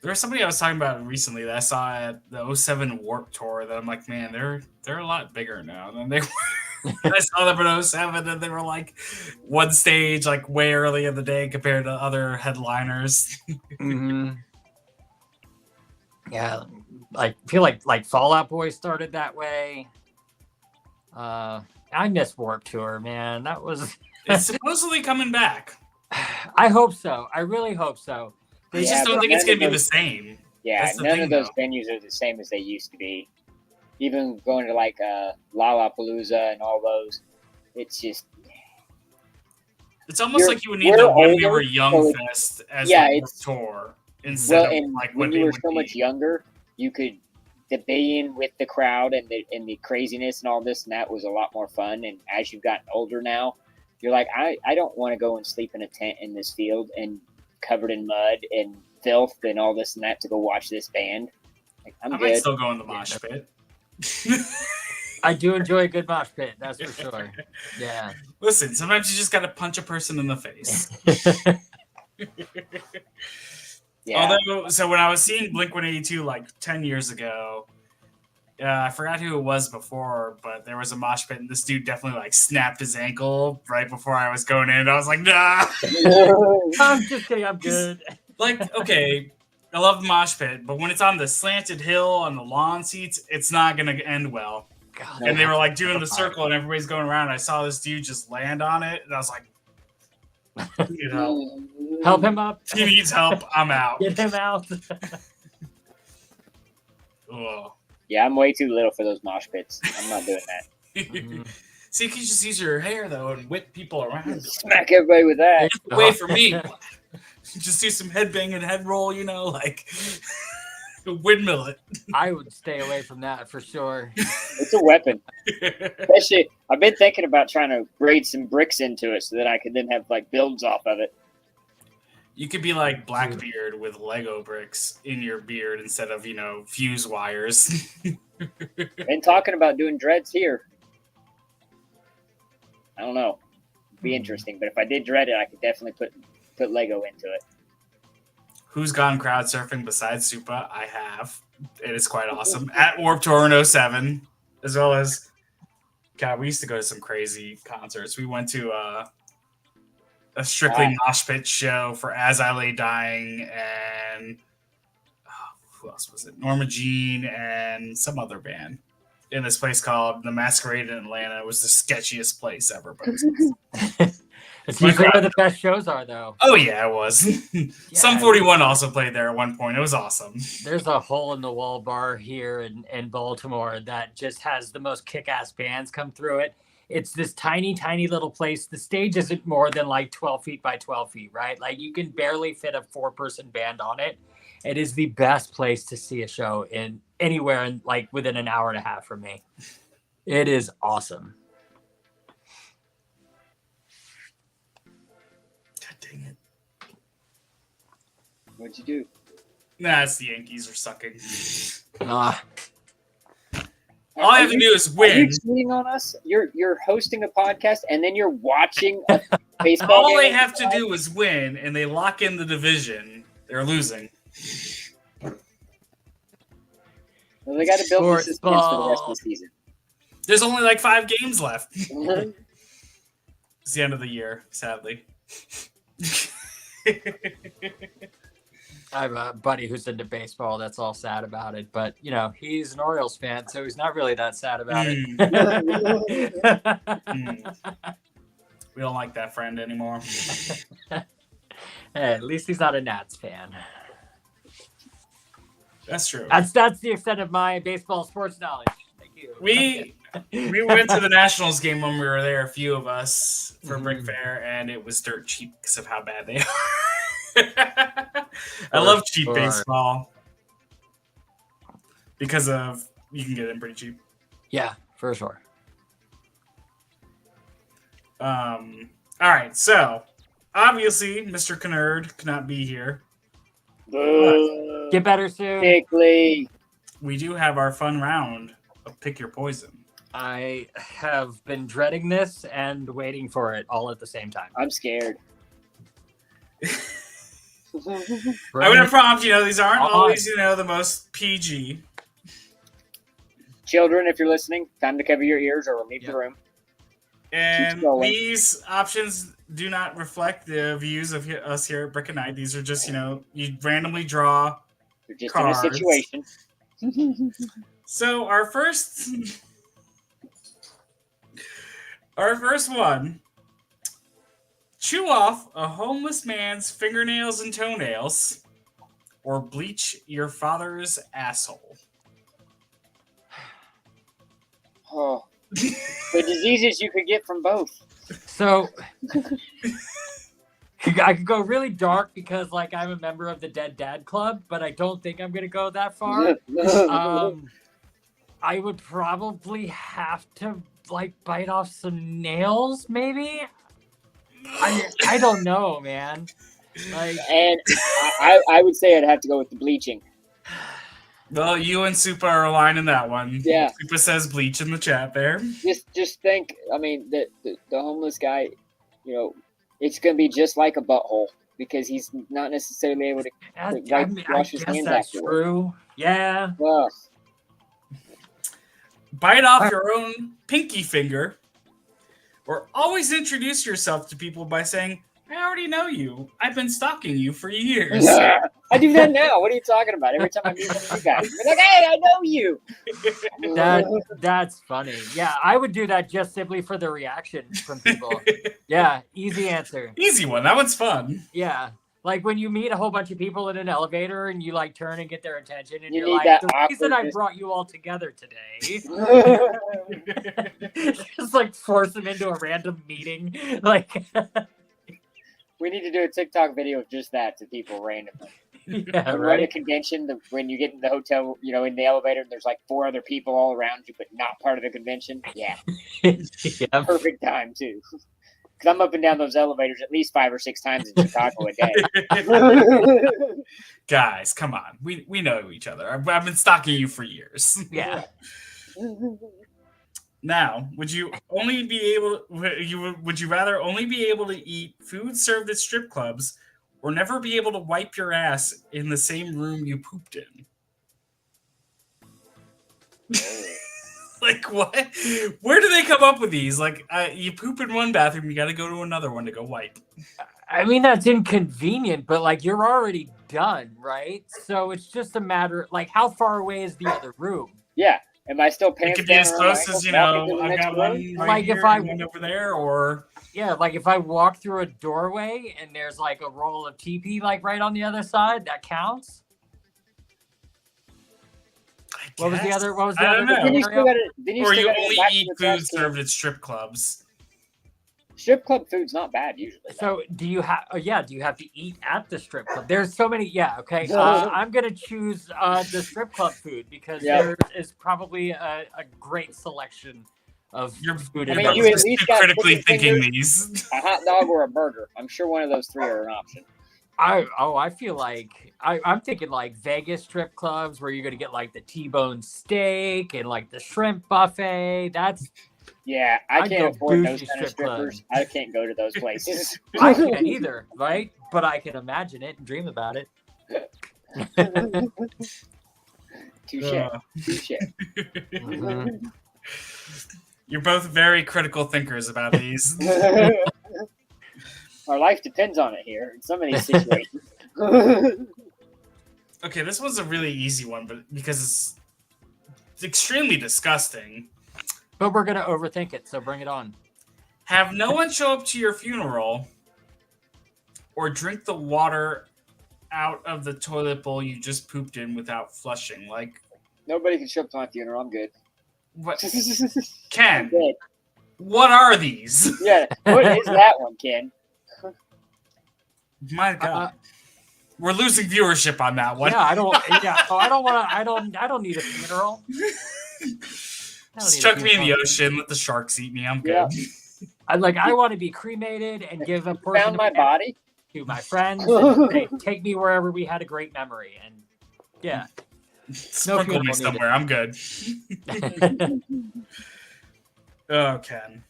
There was somebody I was talking about recently that I saw at the 07 Warped Tour that I'm like, man, they're a lot bigger now than they were. I saw them at 07 and they were like one stage, like way early in the day compared to other headliners. Yeah, I feel like Fall Out Boy started that way. I miss Warped Tour, man. That was. It's supposedly coming back. I hope so. I really hope so. I just don't think it's going to be the same. Yeah, none of those venues are the same as they used to be. Even going to Lollapalooza and all those, it's just It's almost You're- like you would need we're the When We older, Were Young so Fest as yeah, a it's- tour instead Well, of and like when what you it were would so be. much younger, you could be in with the crowd and the craziness and all this and that was a lot more fun. And as you've gotten older now, you're like, I don't want to go and sleep in a tent in this field and covered in mud and filth and all this and that to go watch this band. Like, I'm I might good. still go in the mosh pit. I do enjoy a good mosh pit, that's for sure. Yeah. Listen, sometimes you just got to punch a person in the face. Yeah. Although, so when I was seeing Blink-182 like 10 years ago, I forgot who it was before, but there was a mosh pit, and this dude definitely like snapped his ankle right before I was going in. I was like, nah. I'm just kidding, I'm good. Like, okay, I love the mosh pit, but when it's on the slanted hill on the lawn seats, it's not going to end well. God, And they were like doing the circle, and everybody's going around. I saw this dude just land on it, and I was like, "He needs help. help him up. He needs help. I'm out." Get him out. Ugh. Yeah, I'm way too little for those mosh pits. I'm not doing that. See, you can just use your hair though and whip people around. Smack everybody with that. Away from me. Just do some headbang and head roll, like windmill it. I would stay away from that for sure. It's a weapon. Especially, I've been thinking about trying to braid some bricks into it so that I could then have like builds off of it. You could be like Blackbeard with Lego bricks in your beard instead of, fuse wires. And talking about doing dreads here. I don't know. It'd be interesting, but if I did dread it, I could definitely put Lego into it. Who's gone crowd surfing besides Supa? I have. It is quite awesome. At Warped Tour in 07, as well as, God, we used to go to some crazy concerts. We went to a Strictly Mosh Pit show for As I Lay Dying and who else was it? Norma Jean and some other band in this place called The Masquerade in Atlanta. It was the sketchiest place ever. But It's usually where the best shows are, though. oh, yeah, it was. Sum 41 also played there at one point. It was awesome. There's a hole-in-the-wall bar here in Baltimore that just has the most kick-ass bands come through it. It's this tiny, tiny little place. The stage isn't more than like 12 feet by 12 feet, right? Like you can barely fit a 4-person band on it. It is the best place to see a show in anywhere in like within an hour and a half from me. It is awesome. God dang it. What'd you do? Nah, it's the Yankees are sucking. All Are I have to you- do is Are you win. cheating on us? You're hosting a podcast and then you're watching a baseball All they game? have to do is win, and they lock in the division. They're losing. Well, they got to build the Sports suspense for the rest of ball. the season. There's only like 5 games left. It's the end of the year, sadly. I have a buddy who's into baseball that's all sad about it, but he's an Orioles fan, so he's not really that sad about it. We don't like that friend anymore. Hey, at least he's not a Nats fan. That's true. That's the extent of my baseball sports knowledge. Thank you. We went to the Nationals game when we were there, a few of us, for Mhm. Brickfair, and it was dirt cheap because of how bad they are. I love cheap sure. baseball because of you can get it pretty cheap. Yeah, for sure. All right, so obviously Mr. Kennard cannot be here. Boo. Get better soon. Bickley. We do have our fun round of Pick Your Poison. I have been dreading this and waiting for it all at the same time. I'm scared. I'm going to prompt, these aren't always, the most PG. Children, if you're listening, time to cover your ears or leave Yep. the room. And Keep going. these options do not reflect the views of us here at Brick and Night. These are just, you randomly draw. You're just Cards. in a situation. So our first one. Chew off a homeless man's fingernails and toenails, or bleach your father's asshole. Oh. The diseases you could get from both. So I could go really dark because like I'm a member of the Dead Dad Club, but I don't think I'm gonna go that far. I would probably have to like bite off some nails, maybe. I don't know, man. Like, And I would say I'd have to go with the bleaching. Well, you and Supa are aligned in that one. Yeah. Supa says bleach in the chat there. Just think. I mean, the homeless guy, you know, it's gonna be just like a butthole because he's not necessarily able to wash his hands that's afterward. true. Yeah. Well, Bite off your own pinky finger, or always introduce yourself to people by saying, I already know you. I've been stalking you for years. I do that now. What are you talking about? Every time I meet one of you guys, I'm like, hey, I know you. That's funny. Yeah, I would do that just simply for the reaction from people. Yeah, easy answer. Easy one. That one's fun. Yeah. Like when you meet a whole bunch of people in an elevator and you like turn and get their attention and You you're need like, that the reason I awkwardness. brought you all together today. Just like force them into a random meeting. Like We need to do a TikTok video of just that to people randomly. yeah, When we're at a right. convention, when you get in the hotel, you know, in the elevator, and there's like 4 other people all around you, but not part of the convention. Yeah, Yeah. perfect time too. Because I'm up and down those elevators at least 5 or 6 times in Chicago a day. Guys, come on. We know each other. I've been stalking you for years. Yeah. Now, would you rather only be able to eat food served at strip clubs or never be able to wipe your ass in the same room you pooped in? Like, what? Where do they come up with these? Like, you poop in one bathroom, you got to go to another one to go wipe. I mean, that's inconvenient, but like you're already done, right? So it's just a matter like how far away is the other room? Yeah. Am I still It pants could be down as around my close as, ankles, walking to the I've next got room? one right Like, here if I- and one over there, or... Yeah, like if I walk through a doorway and there's like a roll of TP like right on the other side, that counts. What was the other? What was the I other? don't know. Then you still gotta, Or you get only back to eat the trash food can. served at strip clubs. Strip club food's not bad usually. So do you have? Oh yeah, do you have to eat at the strip club? There's so many. Yeah, okay. I'm gonna choose the strip club food because Yeah. there is probably a great selection of You're, food. I in mean, you those. at least got critically chicken thinking fingers. these. A hot dog or a burger. I'm sure one of those 3 are an option. I feel like I'm thinking like Vegas strip clubs where you're gonna get like the T-bone steak and like the shrimp buffet. That's Yeah, I I'd can't go afford those bougie kind of strip club. strippers. I can't go to those places. I can't either, right? But I can imagine it and dream about it. Touche. Touche. Mhm. You're both very critical thinkers about these. Our life depends on it here in some of these situations. Okay, this one's a really easy one, but because it's extremely disgusting. But we're gonna overthink it, so bring it on. Have no one show up to your funeral or drink the water out of the toilet bowl you just pooped in without flushing. Like, Nobody can show up to my funeral. I'm good. what? I'm Ken, good. what are these? Yeah, what is that one, Ken? My God. We're losing viewership on that one. Yeah, I don't. Yeah, oh, I don't want to. I don't need a funeral. Just chuck me in the ocean. Let the sharks eat me. I'm good. I want to be cremated and give a portion Found of my body. to my friends. And they take me wherever we had a great memory. And yeah, Sprinkle me funeral needed. somewhere. I'm good. Oh, Ken.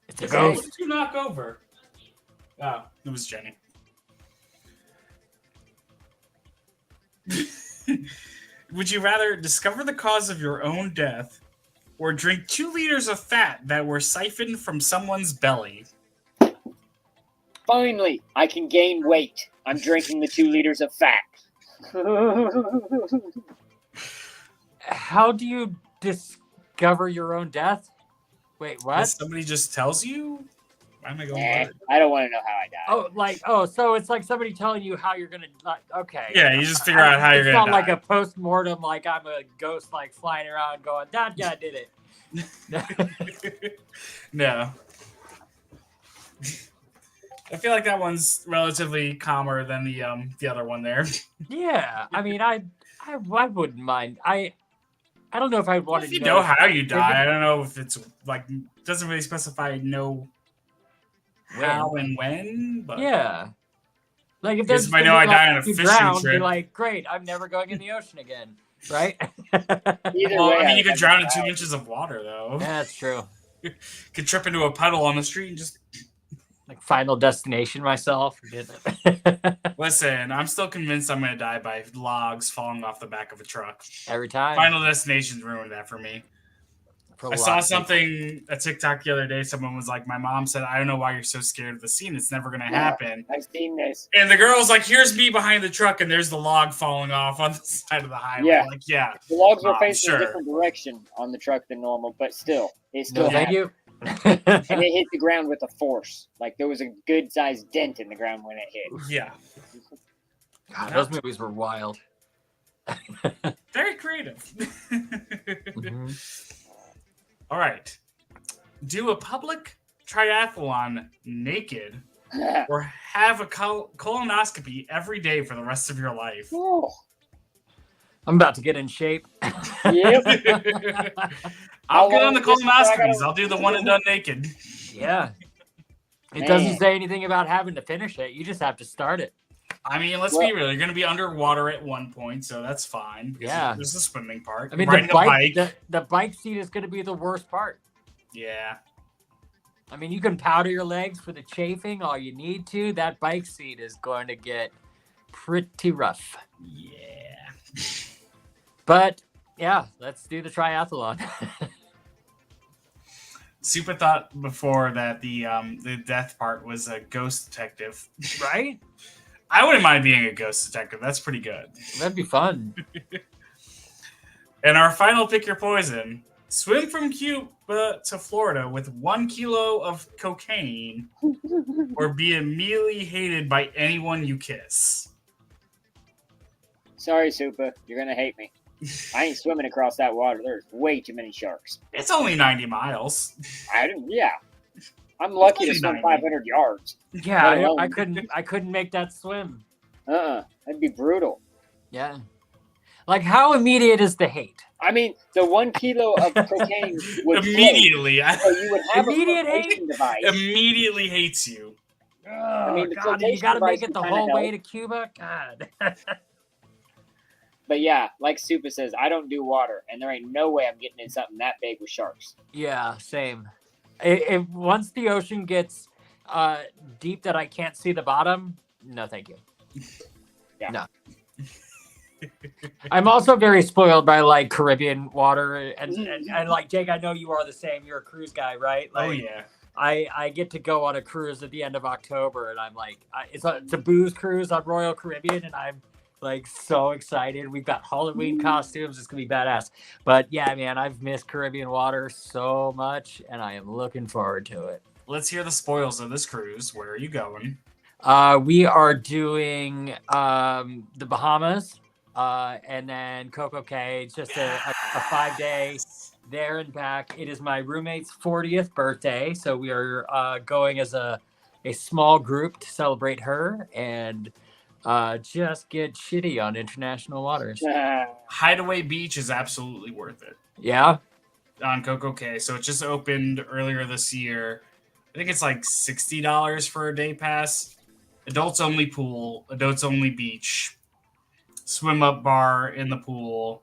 it's a Who ghost. did you knock over? Oh, it was Jenny. Would you rather discover the cause of your own death or drink 2 liters of fat that were siphoned from someone's belly? Finally, I can gain weight. I'm drinking the 2 liters of fat. How do you discover your own death? Wait, what? Somebody just tells you? Why am I going with it? I don't want to know how I died. So it's like somebody telling you how you're gonna. Okay. Yeah, you just figure out how you're It's gonna not like die. a post mortem, like I'm a ghost, like flying around going, "That guy did it." No. I feel like that one's relatively calmer than the other one there. Yeah, I mean, I wouldn't mind. I don't know if I'd want If to you know how you if die, I it- don't know if it's like doesn't really specify how and when, but Yeah. Like if I they're guess if just I gonna know be I like, die on a you fishing drown, be trip. like, great, I'm never going in the ocean again, right? Either Well, way, I mean, you could like drown in a 2 child. inches of water, though. That's true. Could trip into a puddle on the street and just Like Final Destination myself. Forget it. listen. I'm still convinced I'm going to die by logs falling off the back of a truck. Every time. Final Destination's ruined that for me. For a I lot saw of people. something, a TikTok the other day. Someone was like, my mom said, I don't know why you're so scared of the scene. It's never going to happen. I've seen this. And the girl's like, here's me behind the truck, and there's the log falling off on the side of the highway. Yeah. Like, yeah. The logs were facing sure. a different direction on the truck than normal, but still, it No, still thank happened. you. And it hit the ground with a force. Like there was a good sized dent in the ground when it hit. Yeah. God, those movies were wild. Very creative. Mhm. All right. Do a public triathlon naked or have a colonoscopy every day for the rest of your life. Oh, I'm about to get in shape. Yep. I'll How get on long the is this? I colonoscopies. gotta- I'll do the one and done naked. Yeah. It Man. doesn't say anything about having to finish it. You just have to start it. I mean, let's be real. You're going to be underwater at one point, so that's fine. because Yeah. There's the swimming part. I mean, Riding the bike, the bike seat is going to be the worst part. Yeah. I mean, you can powder your legs for the chafing all you need to. That bike seat is going to get pretty rough. Yeah. But yeah, let's do the triathlon. Super thought before that the death part was a ghost detective. Right? I wouldn't mind being a ghost detective. That's pretty good. That'd be fun. And our final pick your poison. Swim from Cuba to Florida with 1 kilo of cocaine or be immediately hated by anyone you kiss. sorry, Supa. You're gonna hate me. I ain't swimming across that water. There's way too many sharks. It's only 90 miles. Yeah. I'm lucky to Only swim 90. 500 yards. Yeah, No, I couldn't make that swim. That'd be brutal. Yeah. Like, how immediate is the hate? I mean, the 1 kilo of cocaine would Immediately. float, so you would have Immediate a flotation device. Immediately hates you. Oh, mean, the God, and you flotation got to make device it the would kinda whole way help. to Cuba? God. But yeah, like Supa says, I don't do water, and there ain't no way I'm getting in something that big with sharks. Yeah, same. Once the ocean gets deep that I can't see the bottom, no, thank you. Yeah. No. I'm also very spoiled by like Caribbean water, and like Jake, I know you are the same. You're a cruise guy, right? Like, Oh, yeah. I get to go on a cruise at the end of October, and I'm like, it's a booze cruise on Royal Caribbean, and I'm like so excited. We've got Halloween costumes. It's gonna be badass. But yeah, man, I've missed Caribbean water so much, and I am looking forward to it. Let's hear the spoils of this cruise. Where are you going? We are doing the Bahamas, and then Coco Cay. It's just a 5-day there and back. It is my roommate's 40th birthday, so we are going as a small group to celebrate her and just get shitty on international waters. Hideaway Beach is absolutely worth it Yeah. on Coco Cay. So it just opened earlier this year. I think it's like $60 for a day pass. Adults only pool, adults only beach, swim up bar in the pool,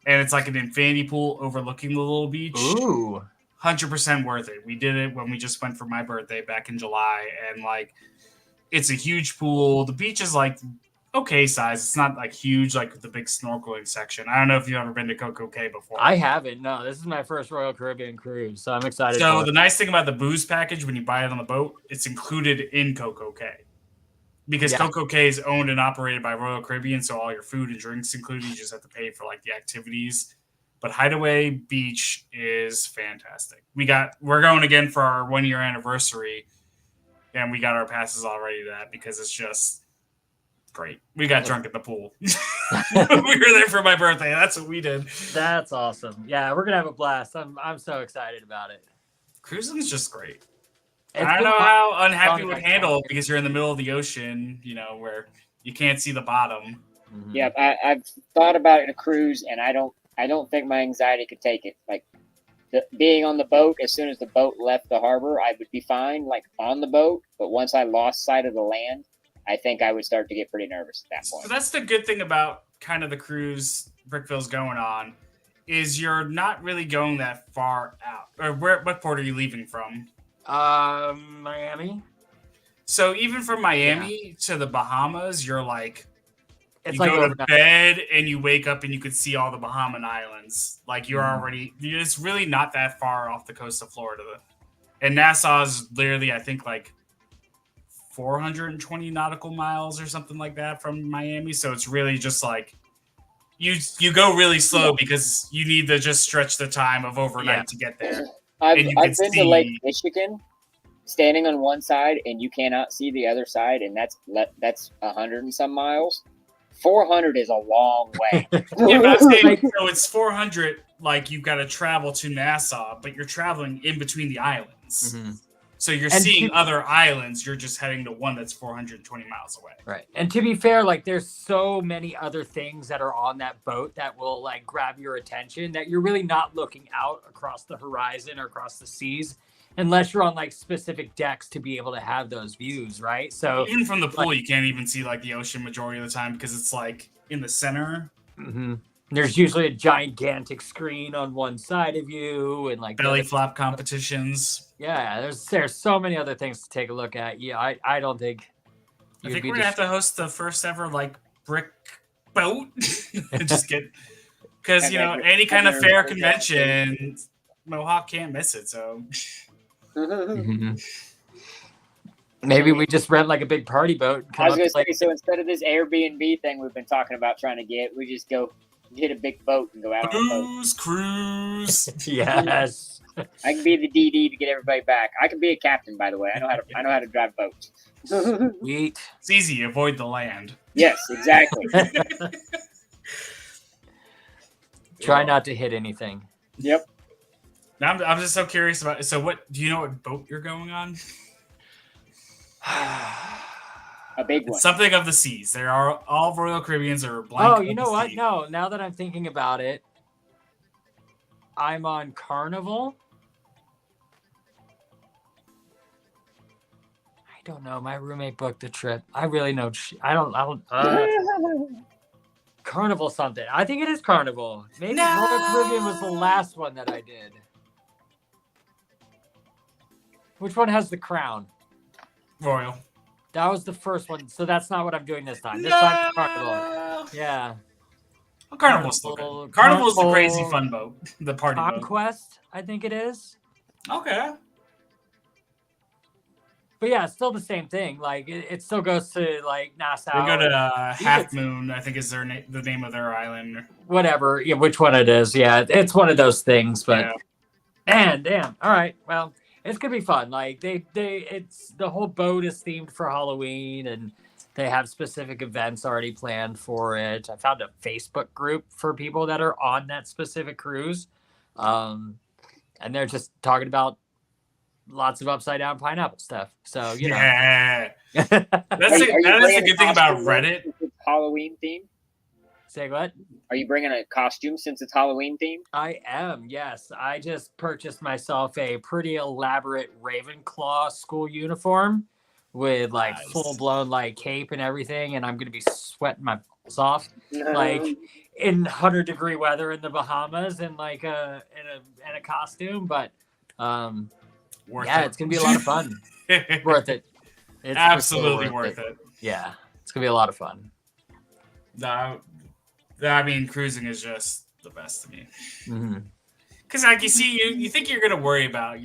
and it's like an infinity pool overlooking the little beach. Ooh. 100% worth it. We did it when we just went for my birthday back in July, and like it's a huge pool. The beach is like okay size. It's not like huge like the big snorkeling section. I don't know if you've ever been to Coco Cay before. I haven't. No, this is my first Royal Caribbean cruise, so I'm excited. So for the it. nice thing about the booze package when you buy it on the boat, it's included in Coco Cay. Because Yeah. Coco Cay is owned and operated by Royal Caribbean, so all your food and drinks included. You just have to pay for like the activities. But Hideaway Beach is fantastic. We're going again for our 1-year anniversary, and we got our passes already to that because it's just great. We got drunk at the pool. We were there for my birthday. That's what we did. That's awesome. Yeah, we're gonna have a blast. I'm so excited about it. Cruising is just great. It's I don't been know fun- how unhappy fun it would like handle that. because you're in the middle of the ocean, where you can't see the bottom. Mhm. Yeah, I've thought about it in a cruise, and I don't think my anxiety could take it. Like being on the boat, as soon as the boat left the harbor, I would be fine, like on the boat. But once I lost sight of the land, I think I would start to get pretty nervous at that So point. that's the good thing about kind of the cruise Brickville's going on, is you're not really going that far out. Or what port are you leaving from? Miami. So even from Miami to the Bahamas, you're like, It's you like go to overnight. bed and you wake up and you can see all the Bahamian islands. Like you're already, it's really not that far off the coast of Florida. And Nassau is literally, I think, like 420 nautical miles or something like that from Miami. So it's really just like you go really slow because you need to just stretch the time of overnight to get there. I've And you been can to Lake see- Michigan, standing on one side, and you cannot see the other side, and that's 100 and some miles. 400 is a long way. Yeah, but I'm saying, so it's 400. Like you've got to travel to Nassau, but you're traveling in between the islands. So you're And seeing to- other islands. You're just heading to one that's 420 miles away. Right. And to be fair, like there's so many other things that are on that boat that will like grab your attention that you're really not looking out across the horizon or across the seas unless you're on like specific decks to be able to have those views, right? So Even from the pool, you can't even see like the ocean majority of the time because it's like in the center. there's usually a gigantic screen on one side of you and like Belly flop competitions. yeah, there's so many other things to take a look at. Yeah, I don't think I you'd think be we're gonna have to host the first ever like brick boat and just get because any kind of fair convention, Mohawk can't miss it. So maybe we just rent like a big party boat. And come I was up going to, to say, so instead of this Airbnb thing we've been talking about trying to get, we just go get a big boat and go out on a boat. cruise. yes. I can be the DD to get everybody back. I can be a captain, by the way. I know how to drive boats. Sweet. It's easy. Avoid the land. Yes, exactly. Try not to hit anything. Yep. Now I'm just so curious about. So what do you know? What boat you're going on? A big one. It's something of the seas. There are all Royal Caribbeans are blank. Oh, of you the know what? sea. No, now that I'm thinking about it, I'm on Carnival. I don't know. My roommate booked the trip. I really know. I don't. Carnival something. I think it is Carnival. Maybe No! Royal Caribbean was the last one that I did. Which one has the crown? Royal. That was the first one. So that's not what I'm doing this time. This time it's Carnival. Yeah. Well, Carnival's still good. Carnival's the crazy fun boat. The party boat. Conquest, I think it is. Okay. But yeah, it's still the same thing. Like it still goes to like Nassau. We go to You Half could- Moon, I think is the name of their island. whatever. Yeah, which one it is. Yeah, it's one of those things. But Yeah. and damn. All right. Well, it's gonna be fun. Like it's the whole boat is themed for Halloween, and they have specific events already planned for it. I found a Facebook group for people that are on that specific cruise, and they're just talking about lots of upside down pineapple stuff. So you know. Yeah. Say That is the good thing about Reddit. Since it's Halloween theme. what? Are you bringing a costume since it's Halloween theme? I am, yes. I just purchased myself a pretty elaborate Ravenclaw school uniform with like Nice. full blown like cape and everything, and I'm gonna be sweating my balls off like in 100-degree weather in the Bahamas and like in a costume. But Worth yeah, it. it's gonna be a lot of fun. Worth it. It's Absolutely for sure worth it. Yeah, it's gonna be a lot of fun. No, I mean, cruising is just the best to me. Mm-hmm. Because like you think you're gonna worry about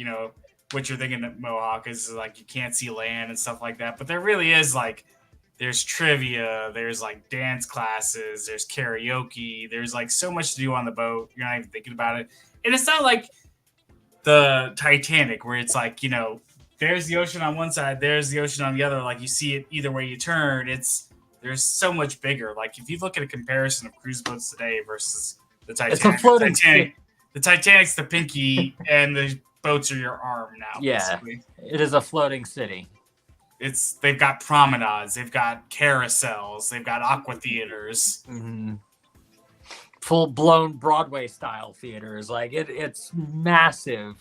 what you're thinking at Mohawk is like you can't see land and stuff like that, but there really is like there's trivia, there's like dance classes, there's karaoke, there's like so much to do on the boat. You're not even thinking about it, and it's not like the Titanic where it's like there's the ocean on one side, there's the ocean on the other. Like you see it either way you turn. There's they're so much bigger. Like if you look at a comparison of cruise boats today versus the It's a Titanic, floating the Titanic's the pinky, and the boats are your arm now. Yeah, basically. it is a floating city. They've got promenades, they've got carousels, they've got aqua theaters. Mm-hmm. Full-blown Broadway-style theaters. Like, it's massive.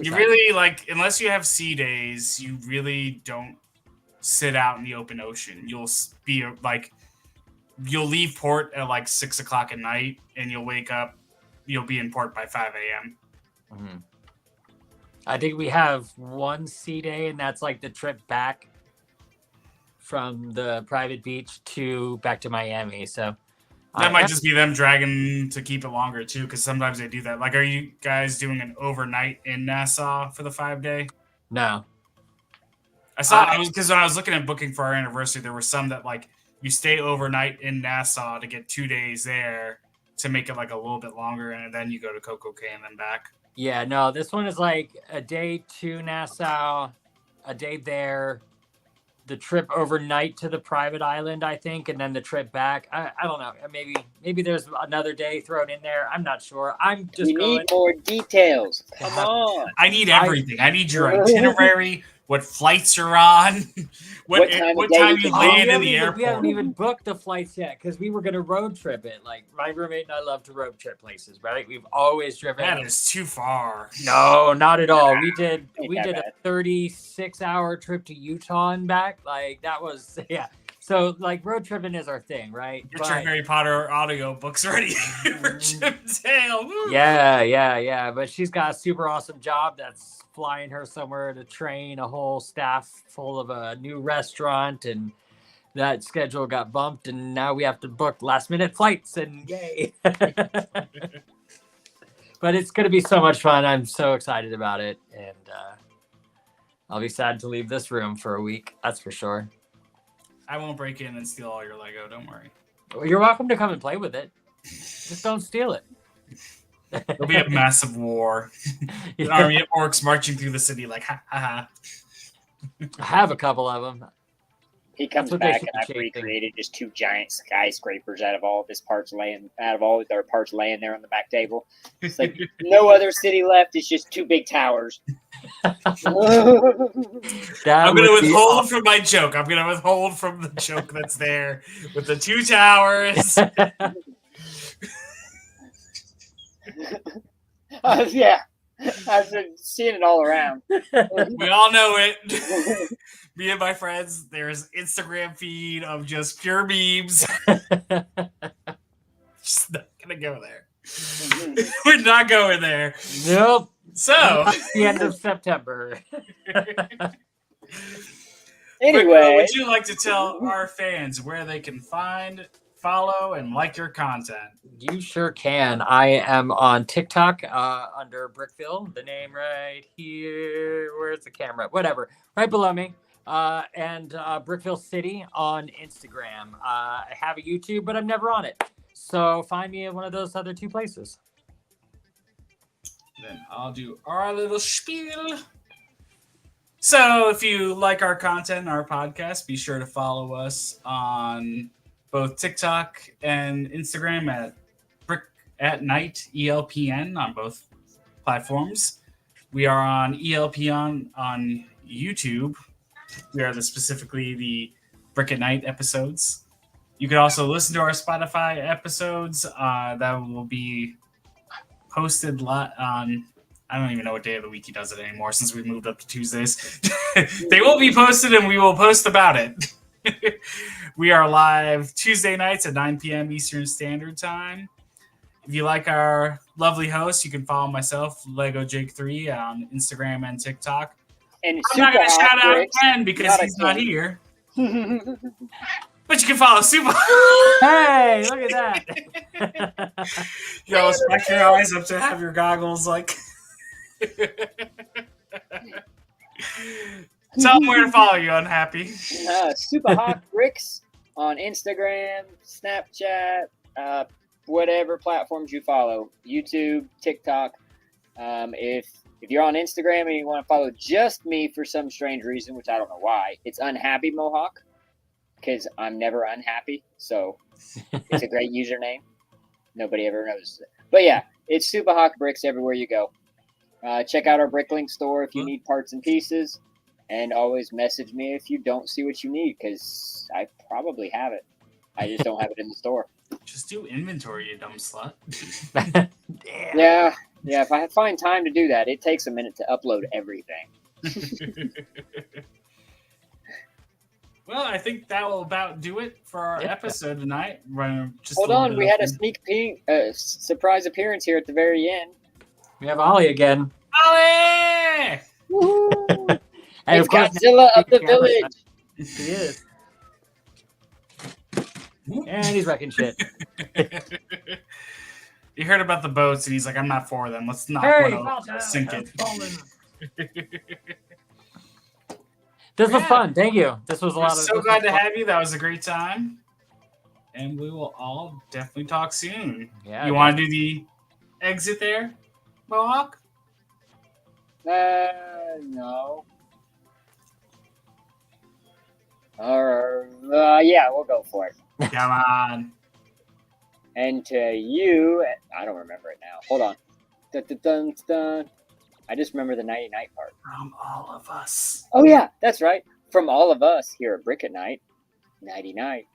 You really, like, unless you have sea days, you really don't sit out in the open ocean. You'll be, like, you'll leave port at, like, 6 o'clock at night, and you'll wake up, you'll be in port by 5 a.m. Mm-hmm. I think we have one sea day, and that's, like, the trip back from the private beach back to Miami, so... That might just be them dragging to keep it longer, too, because sometimes they do that. Like, are you guys doing an overnight in Nassau for the 5-day? No. Because when I was looking at booking for our anniversary, there were some that, like, you stay overnight in Nassau to get 2 days there to make it, like, a little bit longer, and then you go to Coco Cay and then back. Yeah, no, this one is, like, a day to Nassau, a day there, the trip overnight to the private island, I think, and then the trip back. I don't know. Maybe there's another day thrown in there. I'm not sure. I'm just We need more details. Come on. I need everything. I need your itinerary, what flights you're on, what time you land in the airport. We haven't even booked the flights yet because we were going to road trip it. Like, my roommate and I love to road trip places, right? We've always driven. That is too far. No, not at all. We did a 36-hour trip to Utah and back. Like, that was, yeah. So, like, road tripping is our thing, right? Get your Harry Potter audio books ready for Chip and Dale. Woo. Yeah. But she's got a super awesome job that's flying her somewhere to train a whole staff full of a new restaurant, and that schedule got bumped, and now we have to book last-minute flights, and yay. But it's going to be so much fun. I'm so excited about it, and I'll be sad to leave this room for a week. That's for sure. I won't break in and steal all your Lego. Don't worry. Well, you're welcome to come and play with it. Just don't steal it. There'll be a massive war. An army of orcs marching through the city like, ha, ha, ha. I have a couple of them. He comes back and I've recreated just 2 giant skyscrapers out of all of their parts laying there on the back table. It's like no other city left. It's just 2 big towers. I'm going to withhold from my joke. I'm going to withhold from the joke that's there with the 2 towers. Yeah. I've been seeing it all around. We all know it. Me and my friends, there's Instagram feed of just pure memes. Just not gonna go there. We're not going there. Nope. So the end of September. Anyway, would you like to tell our fans where they can find, follow, and like your content? You sure can. I am on TikTok under Briqueville, the name right here. Where's the camera? Whatever. Right below me. And Brickville City on Instagram. I have a YouTube, but I'm never on it. So find me at one of those other 2 places. Then I'll do our little spiel. So if you like our content, our podcast, be sure to follow us on both TikTok and Instagram at Brick at Night ELPN on both platforms. We are on ELP on YouTube. We are specifically the Brick at Night episodes. You can also listen to our Spotify episodes that will be posted on, I don't even know what day of the week he does it anymore since we moved up to Tuesdays. They will be posted and we will post about it. We are live Tuesday nights at 9 p.m. Eastern Standard Time. If you like our lovely host, you can follow myself, Lego Jake 3, on Instagram and TikTok. And I'm not going to shout out Ken because he's not here. But you can follow Super. Hey, look at that. You always back your eyes up to have your goggles like. Tell them where to follow you, Unhappy. Super Hot Bricks on Instagram, Snapchat, whatever platforms you follow, YouTube, TikTok. If you're on Instagram and you want to follow just me for some strange reason, which I don't know why, it's Unhappy Mohawk. because I'm never unhappy. So it's a great username. Nobody ever knows it. But yeah, it's Subahawk Bricks everywhere you go. Check out our Bricklink store if you need parts and pieces. And always message me if you don't see what you need, because I probably have it. I just don't have it in the store. Just do inventory, you dumb slut. Damn. Yeah. If I find time to do that, it takes a minute to upload everything. Well, I think that will about do it for our episode tonight. Hold on, we had a sneak peek, surprise appearance here at the very end. We have Ollie again. Ollie! Woohoo! And It's of course, Godzilla of the camera village. shot. He is. And he's wrecking shit. He heard about the boats and he's like, I'm not for them. Let's not sink it. This was fun. Thank you. This was a lot of So glad to have you. That was a great time. And we will all definitely talk soon. Yeah. You want to do the exit there, Mohawk? No. Yeah, we'll go for it. Come on. And to you, I don't remember it now. Hold on. Dun, dun, dun, dun. I just remember the nighty night part. From all of us. Oh yeah, that's right. From all of us here at Brick at Night, nighty night.